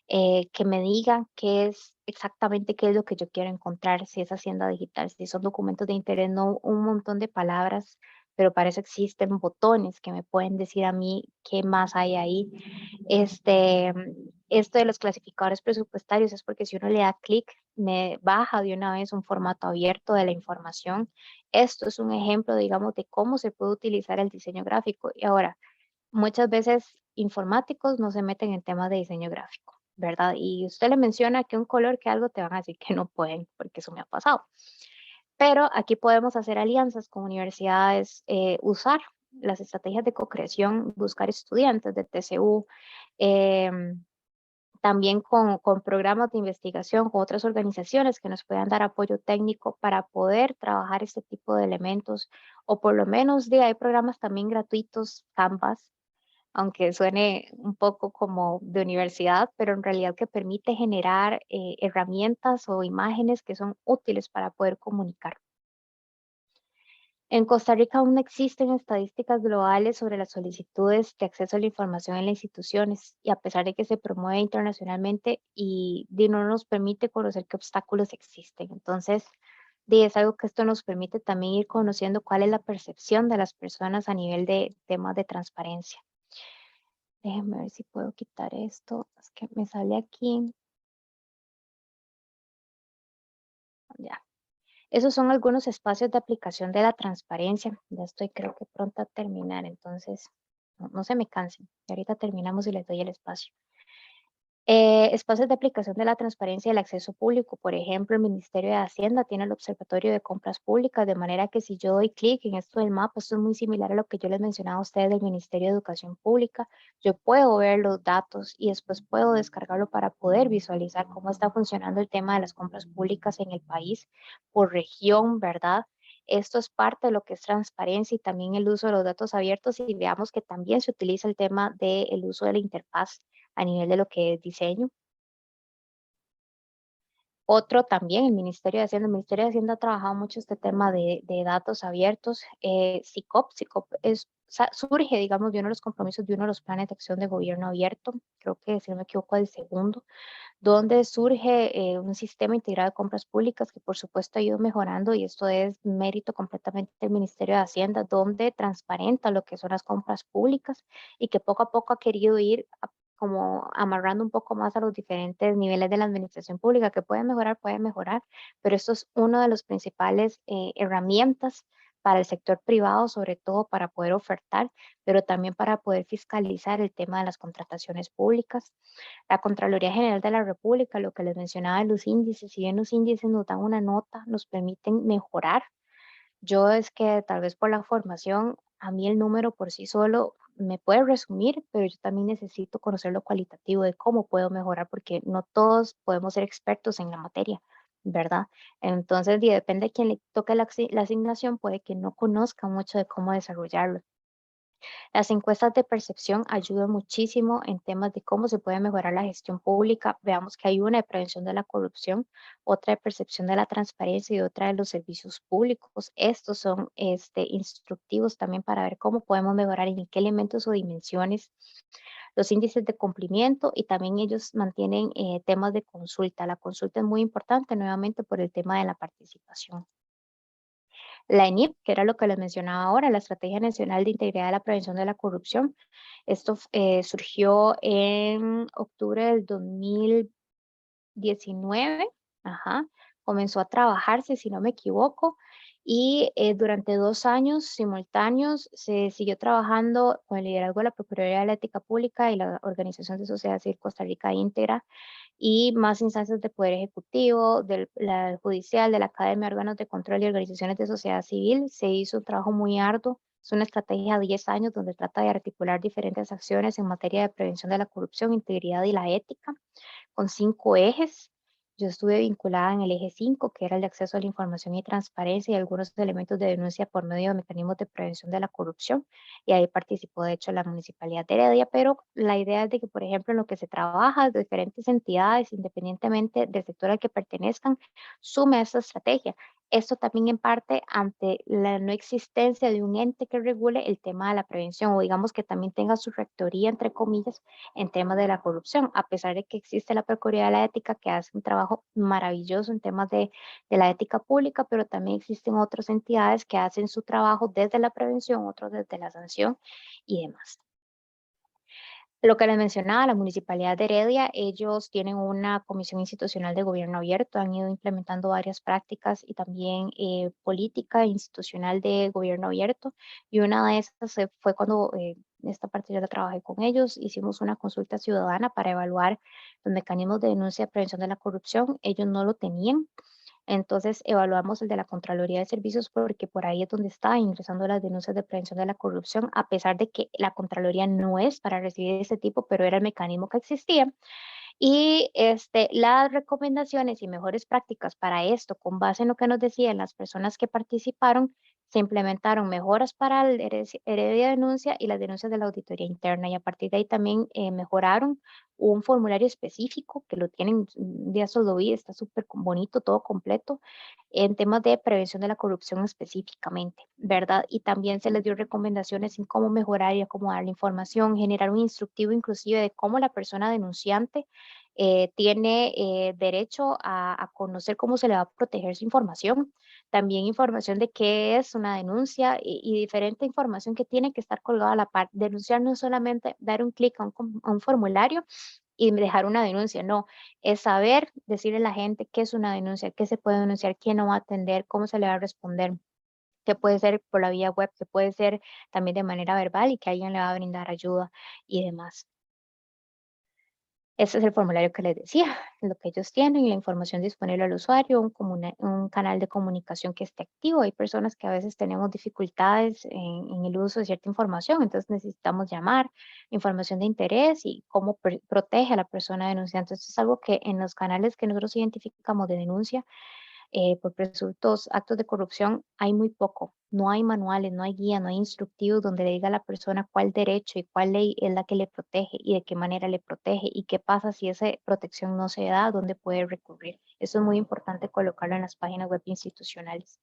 que me digan qué es exactamente qué es lo que yo quiero encontrar, si es Hacienda Digital, si son documentos de interés, no un montón de palabras, pero para eso existen botones que me pueden decir a mí qué más hay ahí. Esto de los clasificadores presupuestarios es porque si uno le da clic, me baja de una vez un formato abierto de la información. Esto es un ejemplo, digamos, de cómo se puede utilizar el diseño gráfico. Y ahora, muchas veces informáticos no se meten en temas de diseño gráfico. ¿verdad? Y usted le menciona que un color, que algo, te van a decir que no pueden, porque eso me ha pasado. Pero aquí podemos hacer alianzas con universidades, usar las estrategias de co-creación, buscar estudiantes de TCU, em, también con programas de investigación, con otras organizaciones que nos puedan dar apoyo técnico para poder trabajar este tipo de elementos, o por lo menos hay programas también gratuitos, Canvas, aunque suene un poco como de universidad, pero en realidad que permite generar herramientas o imágenes que son útiles para poder comunicar. En Costa Rica aún no existen estadísticas globales sobre las solicitudes de acceso a la información en las instituciones, y a pesar de que se promueve internacionalmente no nos permite conocer qué obstáculos existen. Entonces, es algo que esto nos permite también ir conociendo cuál es la percepción de las personas a nivel de temas de transparencia. Déjenme ver si puedo quitar esto. Es que me sale aquí. Ya. Esos son algunos espacios de aplicación de la transparencia. Ya estoy, creo que pronto a terminar, entonces no se me cansen. Y ahorita terminamos y les doy el espacio. Espacios de aplicación de la transparencia y el acceso público. Por ejemplo, el Ministerio de Hacienda tiene el Observatorio de Compras Públicas, de manera que si yo doy clic en esto del mapa, esto es muy similar a lo que yo les mencionaba a ustedes del Ministerio de Educación Pública, yo puedo ver los datos y después puedo descargarlo para poder visualizar cómo está funcionando el tema de las compras públicas en el país por región, ¿verdad? Esto es parte de lo que es transparencia y también el uso de los datos abiertos, y veamos que también se utiliza el tema del uso de la interfaz a nivel de lo que es diseño. Otro también, el Ministerio de Hacienda ha trabajado mucho este tema de datos abiertos. SICOP surge, digamos, de uno de los compromisos de uno de los planes de acción de gobierno abierto, creo que si no me equivoco el segundo, donde surge un sistema integrado de compras públicas que por supuesto ha ido mejorando, y esto es mérito completamente del Ministerio de Hacienda, donde transparenta lo que son las compras públicas y que poco a poco ha querido ir como amarrando un poco más a los diferentes niveles de la administración pública, que pueden mejorar, pero esto es una de las principales herramientas para el sector privado, sobre todo para poder ofertar, pero también para poder fiscalizar el tema de las contrataciones públicas. La Contraloría General de la República, lo que les mencionaba de los índices, si bien los índices nos dan una nota, nos permiten mejorar. Yo es que tal vez por la formación, a mí el número por sí solo me puede resumir, pero yo también necesito conocer lo cualitativo de cómo puedo mejorar, porque no todos podemos ser expertos en la materia, ¿verdad? Entonces, depende de quién le toque la asignación, puede que no conozca mucho de cómo desarrollarlo. Las encuestas de percepción ayudan muchísimo en temas de cómo se puede mejorar la gestión pública. Veamos que hay una de prevención de la corrupción, otra de percepción de la transparencia y otra de los servicios públicos. Estos son instructivos también para ver cómo podemos mejorar y en qué elementos o dimensiones. Los índices de cumplimiento, y también ellos mantienen temas de consulta. La consulta es muy importante nuevamente por el tema de la participación. La ENIP, que era lo que les mencionaba ahora, la Estrategia Nacional de Integridad de la Prevención de la Corrupción. Esto surgió en octubre del 2019, ajá, comenzó a trabajarse, si no me equivoco, y durante 2 años simultáneos se siguió trabajando con el liderazgo de la Procuraduría de la Ética Pública y la Organización de Sociedad Civil Costa Rica Íntegra, y más instancias del Poder Ejecutivo, del Judicial, de la Academia de Órganos de Control y Organizaciones de Sociedad Civil. Se hizo un trabajo muy arduo. Es una estrategia de 10 años donde trata de articular diferentes acciones en materia de prevención de la corrupción, integridad y la ética, con 5 ejes. Yo estuve vinculada en el eje 5, que era el de acceso a la información y transparencia, y algunos elementos de denuncia por medio de mecanismos de prevención de la corrupción. Y ahí participó, de hecho, la Municipalidad de Heredia, pero la idea es de que, por ejemplo, en lo que se trabaja, diferentes entidades, independientemente del sector al que pertenezcan, sume a esta estrategia. Esto también en parte ante la no existencia de un ente que regule el tema de la prevención, o digamos que también tenga su rectoría, entre comillas, en temas de la corrupción, a pesar de que existe la Procuraduría de la Ética, que hace un trabajo maravilloso en temas de la ética pública, pero también existen otras entidades que hacen su trabajo desde la prevención, otros desde la sanción y demás. Lo que les mencionaba, la Municipalidad de Heredia, ellos tienen una comisión institucional de gobierno abierto, han ido implementando varias prácticas y también política institucional de gobierno abierto, y una de esas fue cuando esta parte yo la trabajé con ellos, hicimos una consulta ciudadana para evaluar los mecanismos de denuncia y prevención de la corrupción. Ellos no lo tenían. Entonces evaluamos el de la Contraloría de Servicios porque por ahí es donde está ingresando las denuncias de prevención de la corrupción, a pesar de que la Contraloría no es para recibir ese tipo, pero era el mecanismo que existía. Y las recomendaciones y mejores prácticas para esto, con base en lo que nos decían las personas que participaron, se implementaron mejoras para el heredia de denuncia y las denuncias de la auditoría interna. Y a partir de ahí también mejoraron un formulario específico que lo tienen, ya solo lo vi, está súper bonito, todo completo, en temas de prevención de la corrupción específicamente, ¿verdad? Y también se les dio recomendaciones en cómo mejorar y acomodar la información, generar un instructivo inclusive de cómo la persona denunciante tiene derecho a conocer cómo se le va a proteger su información, también información de qué es una denuncia y diferente información que tiene que estar colgada a la par. Denunciar no es solamente dar un clic a un formulario y dejar una denuncia, no, es saber decirle a la gente qué es una denuncia, qué se puede denunciar, quién no va a atender, cómo se le va a responder, que puede ser por la vía web, que puede ser también de manera verbal y que alguien le va a brindar ayuda y demás. Ese es el formulario que les decía, lo que ellos tienen, la información disponible al usuario, un canal de comunicación que esté activo. Hay personas que a veces tenemos dificultades en el uso de cierta información, entonces necesitamos llamar, información de interés y cómo protege a la persona denunciante. Esto es algo que en los canales que nosotros identificamos de denuncia por presuntos actos de corrupción hay muy poco. No hay manuales, no hay guía, no hay instructivos donde le diga a la persona cuál derecho y cuál ley es la que le protege y de qué manera le protege y qué pasa si esa protección no se da, dónde puede recurrir. Eso es muy importante colocarlo en las páginas web institucionales.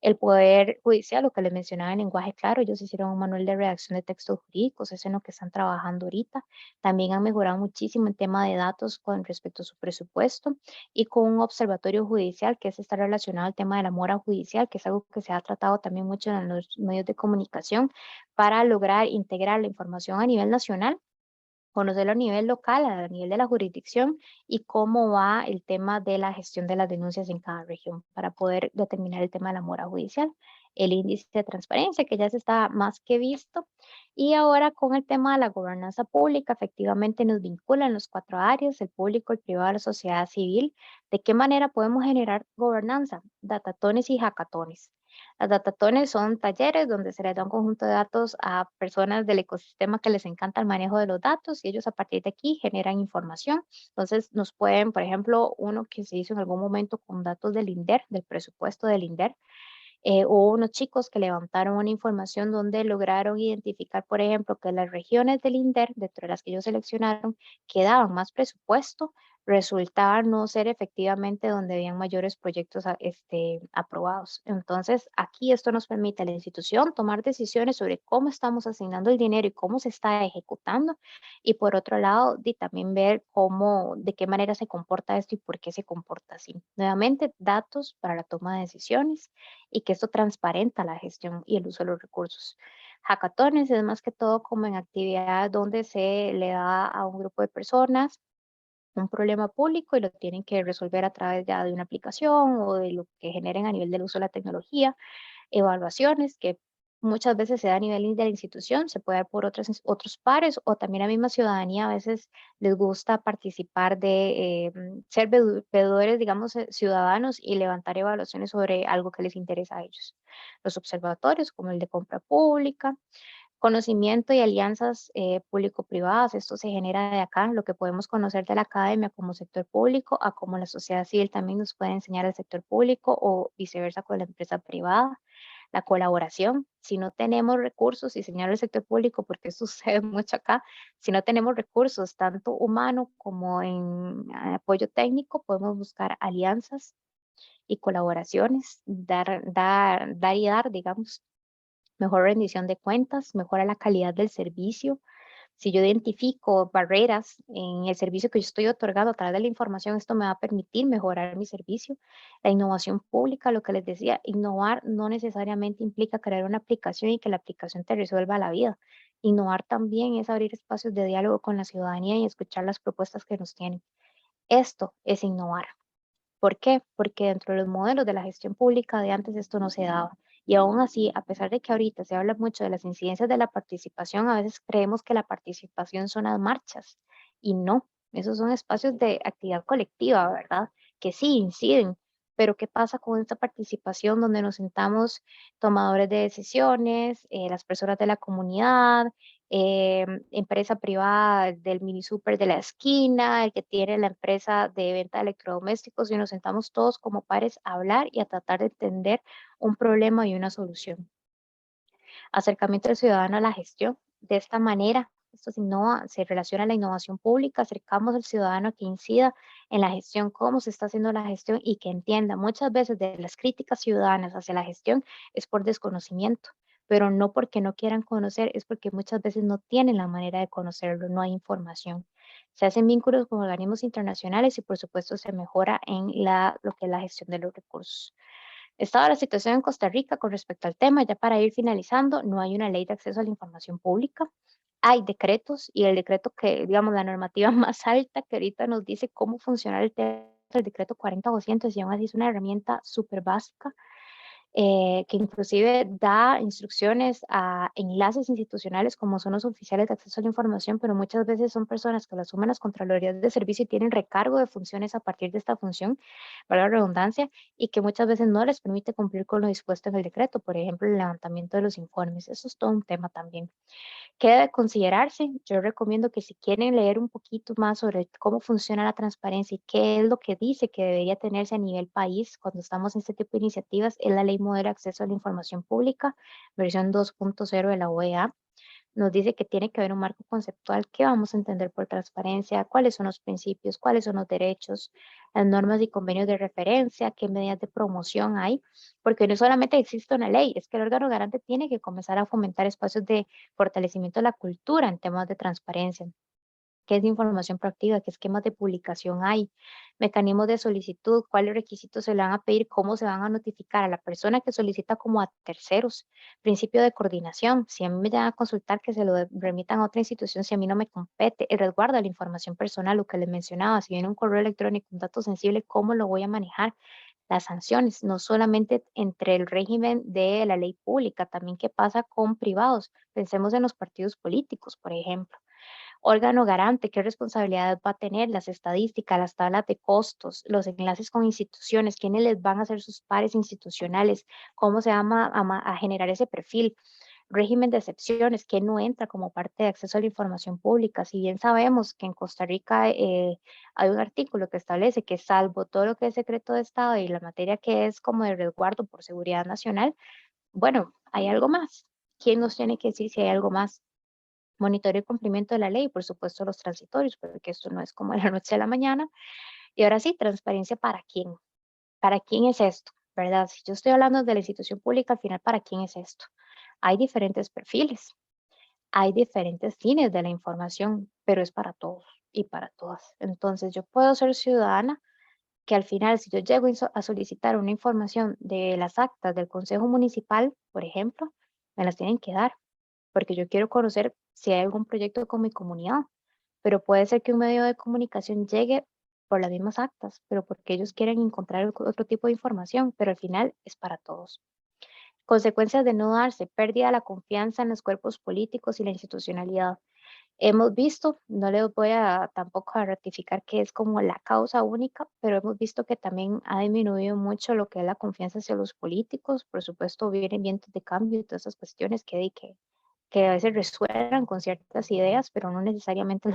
El Poder Judicial, lo que les mencionaba en lenguaje claro, ellos hicieron un manual de redacción de textos jurídicos, es en lo que están trabajando ahorita. También han mejorado muchísimo en tema de datos con respecto a su presupuesto y con un observatorio judicial, que está relacionado al tema de la mora judicial, que es algo que se ha tratado también mucho en los medios de comunicación para lograr integrar la información a nivel nacional, conocerlo a nivel local, a nivel de la jurisdicción y cómo va el tema de la gestión de las denuncias en cada región para poder determinar el tema de la mora judicial, el índice de transparencia que ya se está más que visto y ahora con el tema de la gobernanza pública efectivamente nos vinculan los 4 áreas, el público, el privado, la sociedad civil, de qué manera podemos generar gobernanza, datatones y hackatones. Las datatones son talleres donde se les da un conjunto de datos a personas del ecosistema que les encanta el manejo de los datos y ellos a partir de aquí generan información. Entonces nos pueden, por ejemplo, uno que se hizo en algún momento con datos del INDER, del presupuesto del INDER, hubo unos chicos que levantaron una información donde lograron identificar, por ejemplo, que las regiones del INDER, dentro de las que ellos seleccionaron, que daban más presupuesto, resultaban no ser efectivamente donde habían mayores proyectos aprobados. Entonces, aquí esto nos permite a la institución tomar decisiones sobre cómo estamos asignando el dinero y cómo se está ejecutando. Y por otro lado, también ver cómo, de qué manera se comporta esto y por qué se comporta así. Nuevamente, datos para la toma de decisiones y que esto transparenta la gestión y el uso de los recursos. Hackatones es más que todo como en actividades donde se le da a un grupo de personas un problema público y lo tienen que resolver a través ya de una aplicación o de lo que generen a nivel del uso de la tecnología, evaluaciones que muchas veces se da a nivel de la institución, se puede dar por otros pares o también la misma ciudadanía a veces les gusta participar de ser veedores, digamos, ciudadanos y levantar evaluaciones sobre algo que les interesa a ellos. Los observatorios como el de compra pública, conocimiento y alianzas público-privadas, esto se genera de acá, lo que podemos conocer de la academia como sector público, a como la sociedad civil también nos puede enseñar el sector público o viceversa con la empresa privada. La colaboración, si no tenemos recursos, y señalo el sector público porque esto sucede mucho acá, si no tenemos recursos tanto humano como en apoyo técnico, podemos buscar alianzas y colaboraciones, dar y dar, digamos, mejor rendición de cuentas, mejora la calidad del servicio. Si yo identifico barreras en el servicio que yo estoy otorgando a través de la información, esto me va a permitir mejorar mi servicio. La innovación pública, lo que les decía, innovar no necesariamente implica crear una aplicación y que la aplicación te resuelva la vida. Innovar también es abrir espacios de diálogo con la ciudadanía y escuchar las propuestas que nos tienen. Esto es innovar. ¿Por qué? Porque dentro de los modelos de la gestión pública de antes esto no se daba. Y aún así, a pesar de que ahorita se habla mucho de las incidencias de la participación, a veces creemos que la participación son las marchas y no, esos son espacios de actividad colectiva, ¿verdad? Que sí inciden, pero ¿qué pasa con esta participación donde nos sentamos tomadores de decisiones, las personas de la comunidad, empresa privada del mini super de la esquina, el que tiene la empresa de venta de electrodomésticos y nos sentamos todos como pares a hablar y a tratar de entender un problema y una solución? Acercamiento del ciudadano a la gestión. De esta manera, esto se relaciona a la innovación pública, acercamos al ciudadano a que incida en la gestión, cómo se está haciendo la gestión y que entienda. Muchas veces de las críticas ciudadanas hacia la gestión es por desconocimiento, pero no porque no quieran conocer, es porque muchas veces no tienen la manera de conocerlo, no hay información. Se hacen vínculos con organismos internacionales y por supuesto se mejora en lo que es la gestión de los recursos. Estaba la situación en Costa Rica con respecto al tema, ya para ir finalizando, no hay una ley de acceso a la información pública. Hay decretos y el decreto que, digamos, la normativa más alta que ahorita nos dice cómo funciona el tema, el decreto 40-200, y aún así es una herramienta súper básica, que inclusive da instrucciones a enlaces institucionales como son los oficiales de acceso a la información, pero muchas veces son personas que lo asumen las Contralorías de Servicio y tienen recargo de funciones a partir de esta función, para la redundancia, y que muchas veces no les permite cumplir con lo dispuesto en el decreto, por ejemplo, el levantamiento de los informes. Eso es todo un tema también. Queda de considerarse. Yo recomiendo que si quieren leer un poquito más sobre cómo funciona la transparencia y qué es lo que dice que debería tenerse a nivel país cuando estamos en este tipo de iniciativas, es la Ley Modelo de Acceso a la Información Pública, versión 2.0 de la OEA. Nos dice que tiene que haber un marco conceptual, qué vamos a entender por transparencia, cuáles son los principios, cuáles son los derechos, las normas y convenios de referencia, qué medidas de promoción hay, porque no solamente existe una ley, es que el órgano garante tiene que comenzar a fomentar espacios de fortalecimiento de la cultura en temas de transparencia. ¿Qué es información proactiva? ¿Qué esquemas de publicación hay? Mecanismos de solicitud, cuáles requisitos se le van a pedir, cómo se van a notificar a la persona que solicita como a terceros. Principio de coordinación, si a mí me llegan a consultar que se lo remitan a otra institución, si a mí no me compete, el resguardo de la información personal, lo que les mencionaba, si viene un correo electrónico, un dato sensible, ¿cómo lo voy a manejar? Las sanciones, no solamente entre el régimen de la ley pública, también qué pasa con privados. Pensemos en los partidos políticos, por ejemplo. Órgano garante, ¿qué responsabilidad va a tener? Las estadísticas, las tablas de costos, los enlaces con instituciones, quiénes les van a ser sus pares institucionales, cómo se va a generar ese perfil. Régimen de excepciones, que no entra como parte de acceso a la información pública. Si bien sabemos que en Costa Rica hay un artículo que establece que salvo todo lo que es secreto de Estado y la materia que es como de resguardo por seguridad nacional, bueno, hay algo más. ¿Quién nos tiene que decir si hay algo más? Monitoreo y cumplimiento de la ley, por supuesto los transitorios, porque esto no es como de la noche a la mañana. Y ahora sí, transparencia para quién. ¿Para quién es esto? ¿Verdad? Si yo estoy hablando de la institución pública, al final, ¿para quién es esto? Hay diferentes perfiles, hay diferentes fines de la información, pero es para todos y para todas. Entonces, yo puedo ser ciudadana que al final, si yo llego a solicitar una información de las actas del Consejo Municipal, por ejemplo, me las tienen que dar porque yo quiero conocer si hay algún proyecto con mi comunidad, pero puede ser que un medio de comunicación llegue por las mismas actas, pero porque ellos quieren encontrar otro tipo de información, pero al final es para todos. Consecuencias de no darse, pérdida de la confianza en los cuerpos políticos y la institucionalidad. Hemos visto, no les voy a tampoco a ratificar que es como la causa única, pero hemos visto que también ha disminuido mucho lo que es la confianza hacia los políticos. Por supuesto, vienen vientos de cambio y todas esas cuestiones que a veces resuenan con ciertas ideas, pero no necesariamente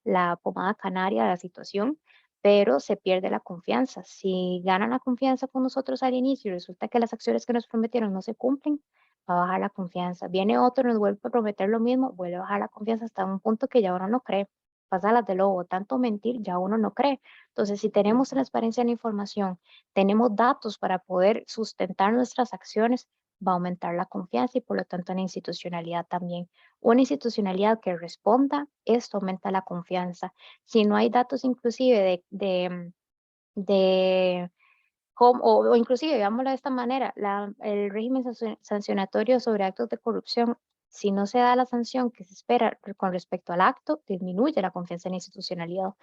la pomada canaria de la situación, pero se pierde la confianza. Si ganan la confianza con nosotros al inicio y resulta que las acciones que nos prometieron no se cumplen, va a bajar la confianza. Viene otro, nos vuelve a prometer lo mismo, vuelve a bajar la confianza hasta un punto que ya uno no cree. Pasa las de lobo, tanto mentir, ya uno no cree. Entonces, si tenemos transparencia en la información, tenemos datos para poder sustentar nuestras acciones, va a aumentar la confianza y por lo tanto la institucionalidad también. Una institucionalidad que responda, esto aumenta la confianza. Si no hay datos inclusive de o inclusive, digámoslo de esta manera, el régimen sancionatorio sobre actos de corrupción, si no se da la sanción que se espera con respecto al acto, disminuye la confianza en la institucionalidad.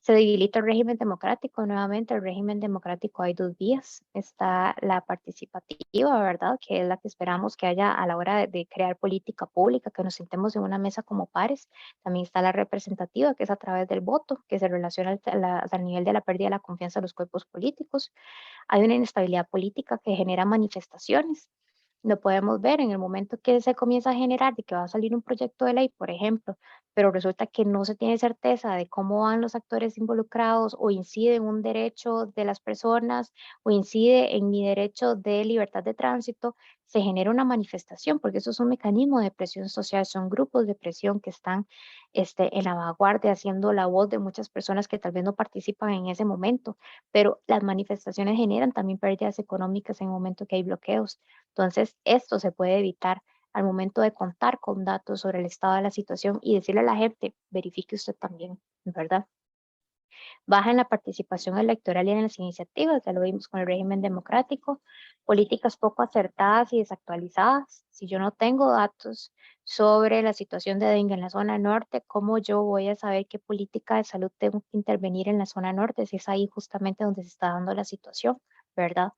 Se debilita el régimen democrático. Nuevamente, el régimen democrático hay dos vías. Está la participativa, ¿verdad? Que es la que esperamos que haya a la hora de crear política pública, que nos sentemos en una mesa como pares. También está la representativa, que es a través del voto, que se relaciona al nivel de la pérdida de la confianza de los cuerpos políticos. Hay una inestabilidad política que genera manifestaciones. Lo podemos ver en el momento que se comienza a generar de que va a salir un proyecto de ley, por ejemplo, pero resulta que no se tiene certeza de cómo van los actores involucrados o incide en un derecho de las personas o incide en mi derecho de libertad de tránsito, se genera una manifestación, porque eso es un mecanismo de presión social, son grupos de presión que están en la vanguardia haciendo la voz de muchas personas que tal vez no participan en ese momento, pero las manifestaciones generan también pérdidas económicas en el momento que hay bloqueos. Entonces, esto se puede evitar al momento de contar con datos sobre el estado de la situación y decirle a la gente, verifique usted también, ¿verdad? Baja en la participación electoral y en las iniciativas, ya lo vimos con el régimen democrático, políticas poco acertadas y desactualizadas. Si yo no tengo datos sobre la situación de dengue en la zona norte, ¿cómo yo voy a saber qué política de salud tengo que intervenir en la zona norte? Si es ahí justamente donde se está dando la situación, ¿verdad?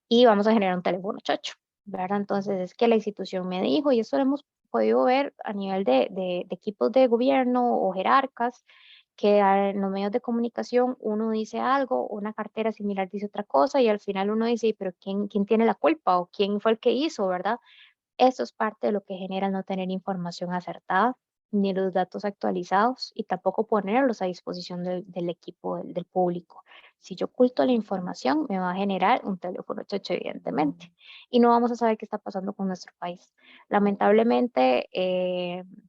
Y vamos a generar un teléfono chocho, ¿verdad? Entonces es que la institución me dijo, y eso lo hemos podido ver a nivel de equipos de gobierno o jerarcas, que en los medios de comunicación uno dice algo, una cartera similar dice otra cosa, y al final uno dice, pero ¿quién tiene la culpa o quién fue el que hizo, verdad? Eso es parte de lo que genera el no tener información acertada, ni los datos actualizados, y tampoco ponerlos a disposición del equipo, del público. Si yo oculto la información, me va a generar un teléfono chocho, evidentemente, y no vamos a saber qué está pasando con nuestro país. Lamentablemente,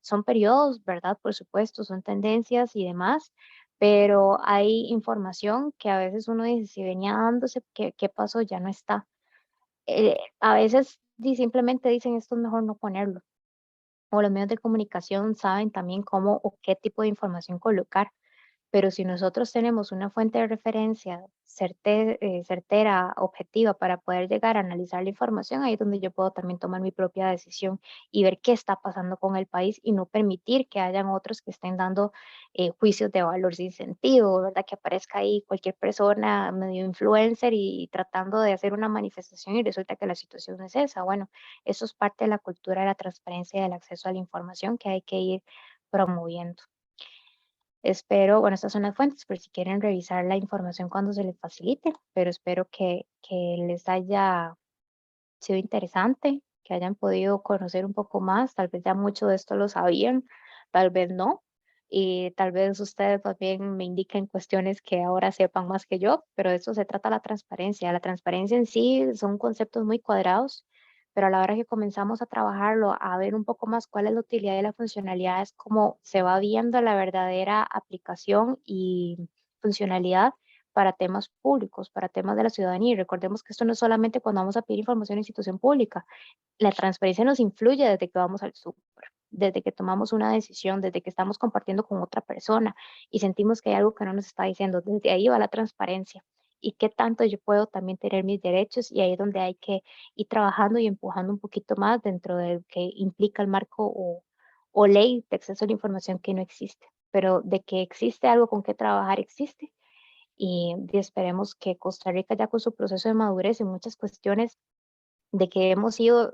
son periodos, ¿verdad? Por supuesto, son tendencias y demás, pero hay información que a veces uno dice, si venía dándose, ¿qué pasó? Ya no está. A veces simplemente dicen esto es mejor no ponerlo. O los medios de comunicación saben también cómo o qué tipo de información colocar. Pero si nosotros tenemos una fuente de referencia certera, objetiva, para poder llegar a analizar la información, ahí es donde yo puedo también tomar mi propia decisión y ver qué está pasando con el país y no permitir que hayan otros que estén dando juicios de valor sin sentido, ¿verdad? Que aparezca ahí cualquier persona medio influencer y tratando de hacer una manifestación y resulta que la situación no es esa. Bueno, eso es parte de la cultura de la transparencia y del acceso a la información que hay que ir promoviendo. Espero, bueno, estas son las fuentes, por si quieren revisar la información cuando se les facilite, pero espero que les haya sido interesante, que hayan podido conocer un poco más, tal vez ya mucho de esto lo sabían, tal vez no, y tal vez ustedes también me indiquen cuestiones que ahora sepan más que yo, pero de eso se trata la transparencia. La transparencia en sí son conceptos muy cuadrados, pero a la hora que comenzamos a trabajarlo, a ver un poco más cuál es la utilidad y la funcionalidad, es como se va viendo la verdadera aplicación y funcionalidad para temas públicos, para temas de la ciudadanía. Y recordemos que esto no es solamente cuando vamos a pedir información a institución pública. La transparencia nos influye desde que vamos al súper, desde que tomamos una decisión, desde que estamos compartiendo con otra persona y sentimos que hay algo que no nos está diciendo. Desde ahí va la transparencia. Y qué tanto yo puedo también tener mis derechos, y ahí es donde hay que ir trabajando y empujando un poquito más dentro de lo que implica el marco o ley de acceso a la información que no existe. Pero de que existe algo con que trabajar, existe, y esperemos que Costa Rica, ya con su proceso de madurez en muchas cuestiones de que hemos sido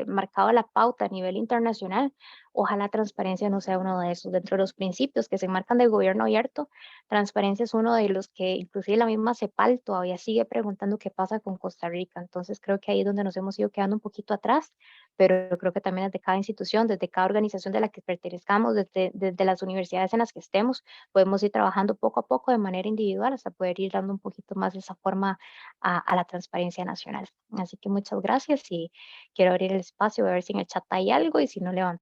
marcado la pauta a nivel internacional, ojalá transparencia no sea uno de esos. Dentro de los principios que se marcan del gobierno abierto, transparencia es uno de los que inclusive la misma CEPAL todavía sigue preguntando qué pasa con Costa Rica. Entonces creo que ahí es donde nos hemos ido quedando un poquito atrás, pero creo que también desde cada institución, desde cada organización de la que pertenezcamos, desde las universidades en las que estemos, podemos ir trabajando poco a poco de manera individual hasta poder ir dando un poquito más de esa forma a la transparencia nacional. Así que muchas gracias, y quiero abrir el espacio, a ver si en el chat hay algo, y si no, levanto.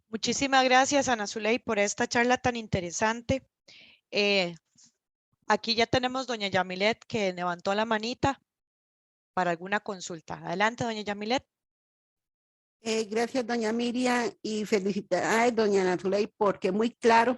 Muchísimas gracias, Ana Zuley, por esta charla tan interesante. Aquí ya tenemos doña Yamilet que levantó la manita para alguna consulta. Adelante, doña Yamilet. Gracias, doña Miriam, y felicidades, doña Ana Zuley, porque muy claro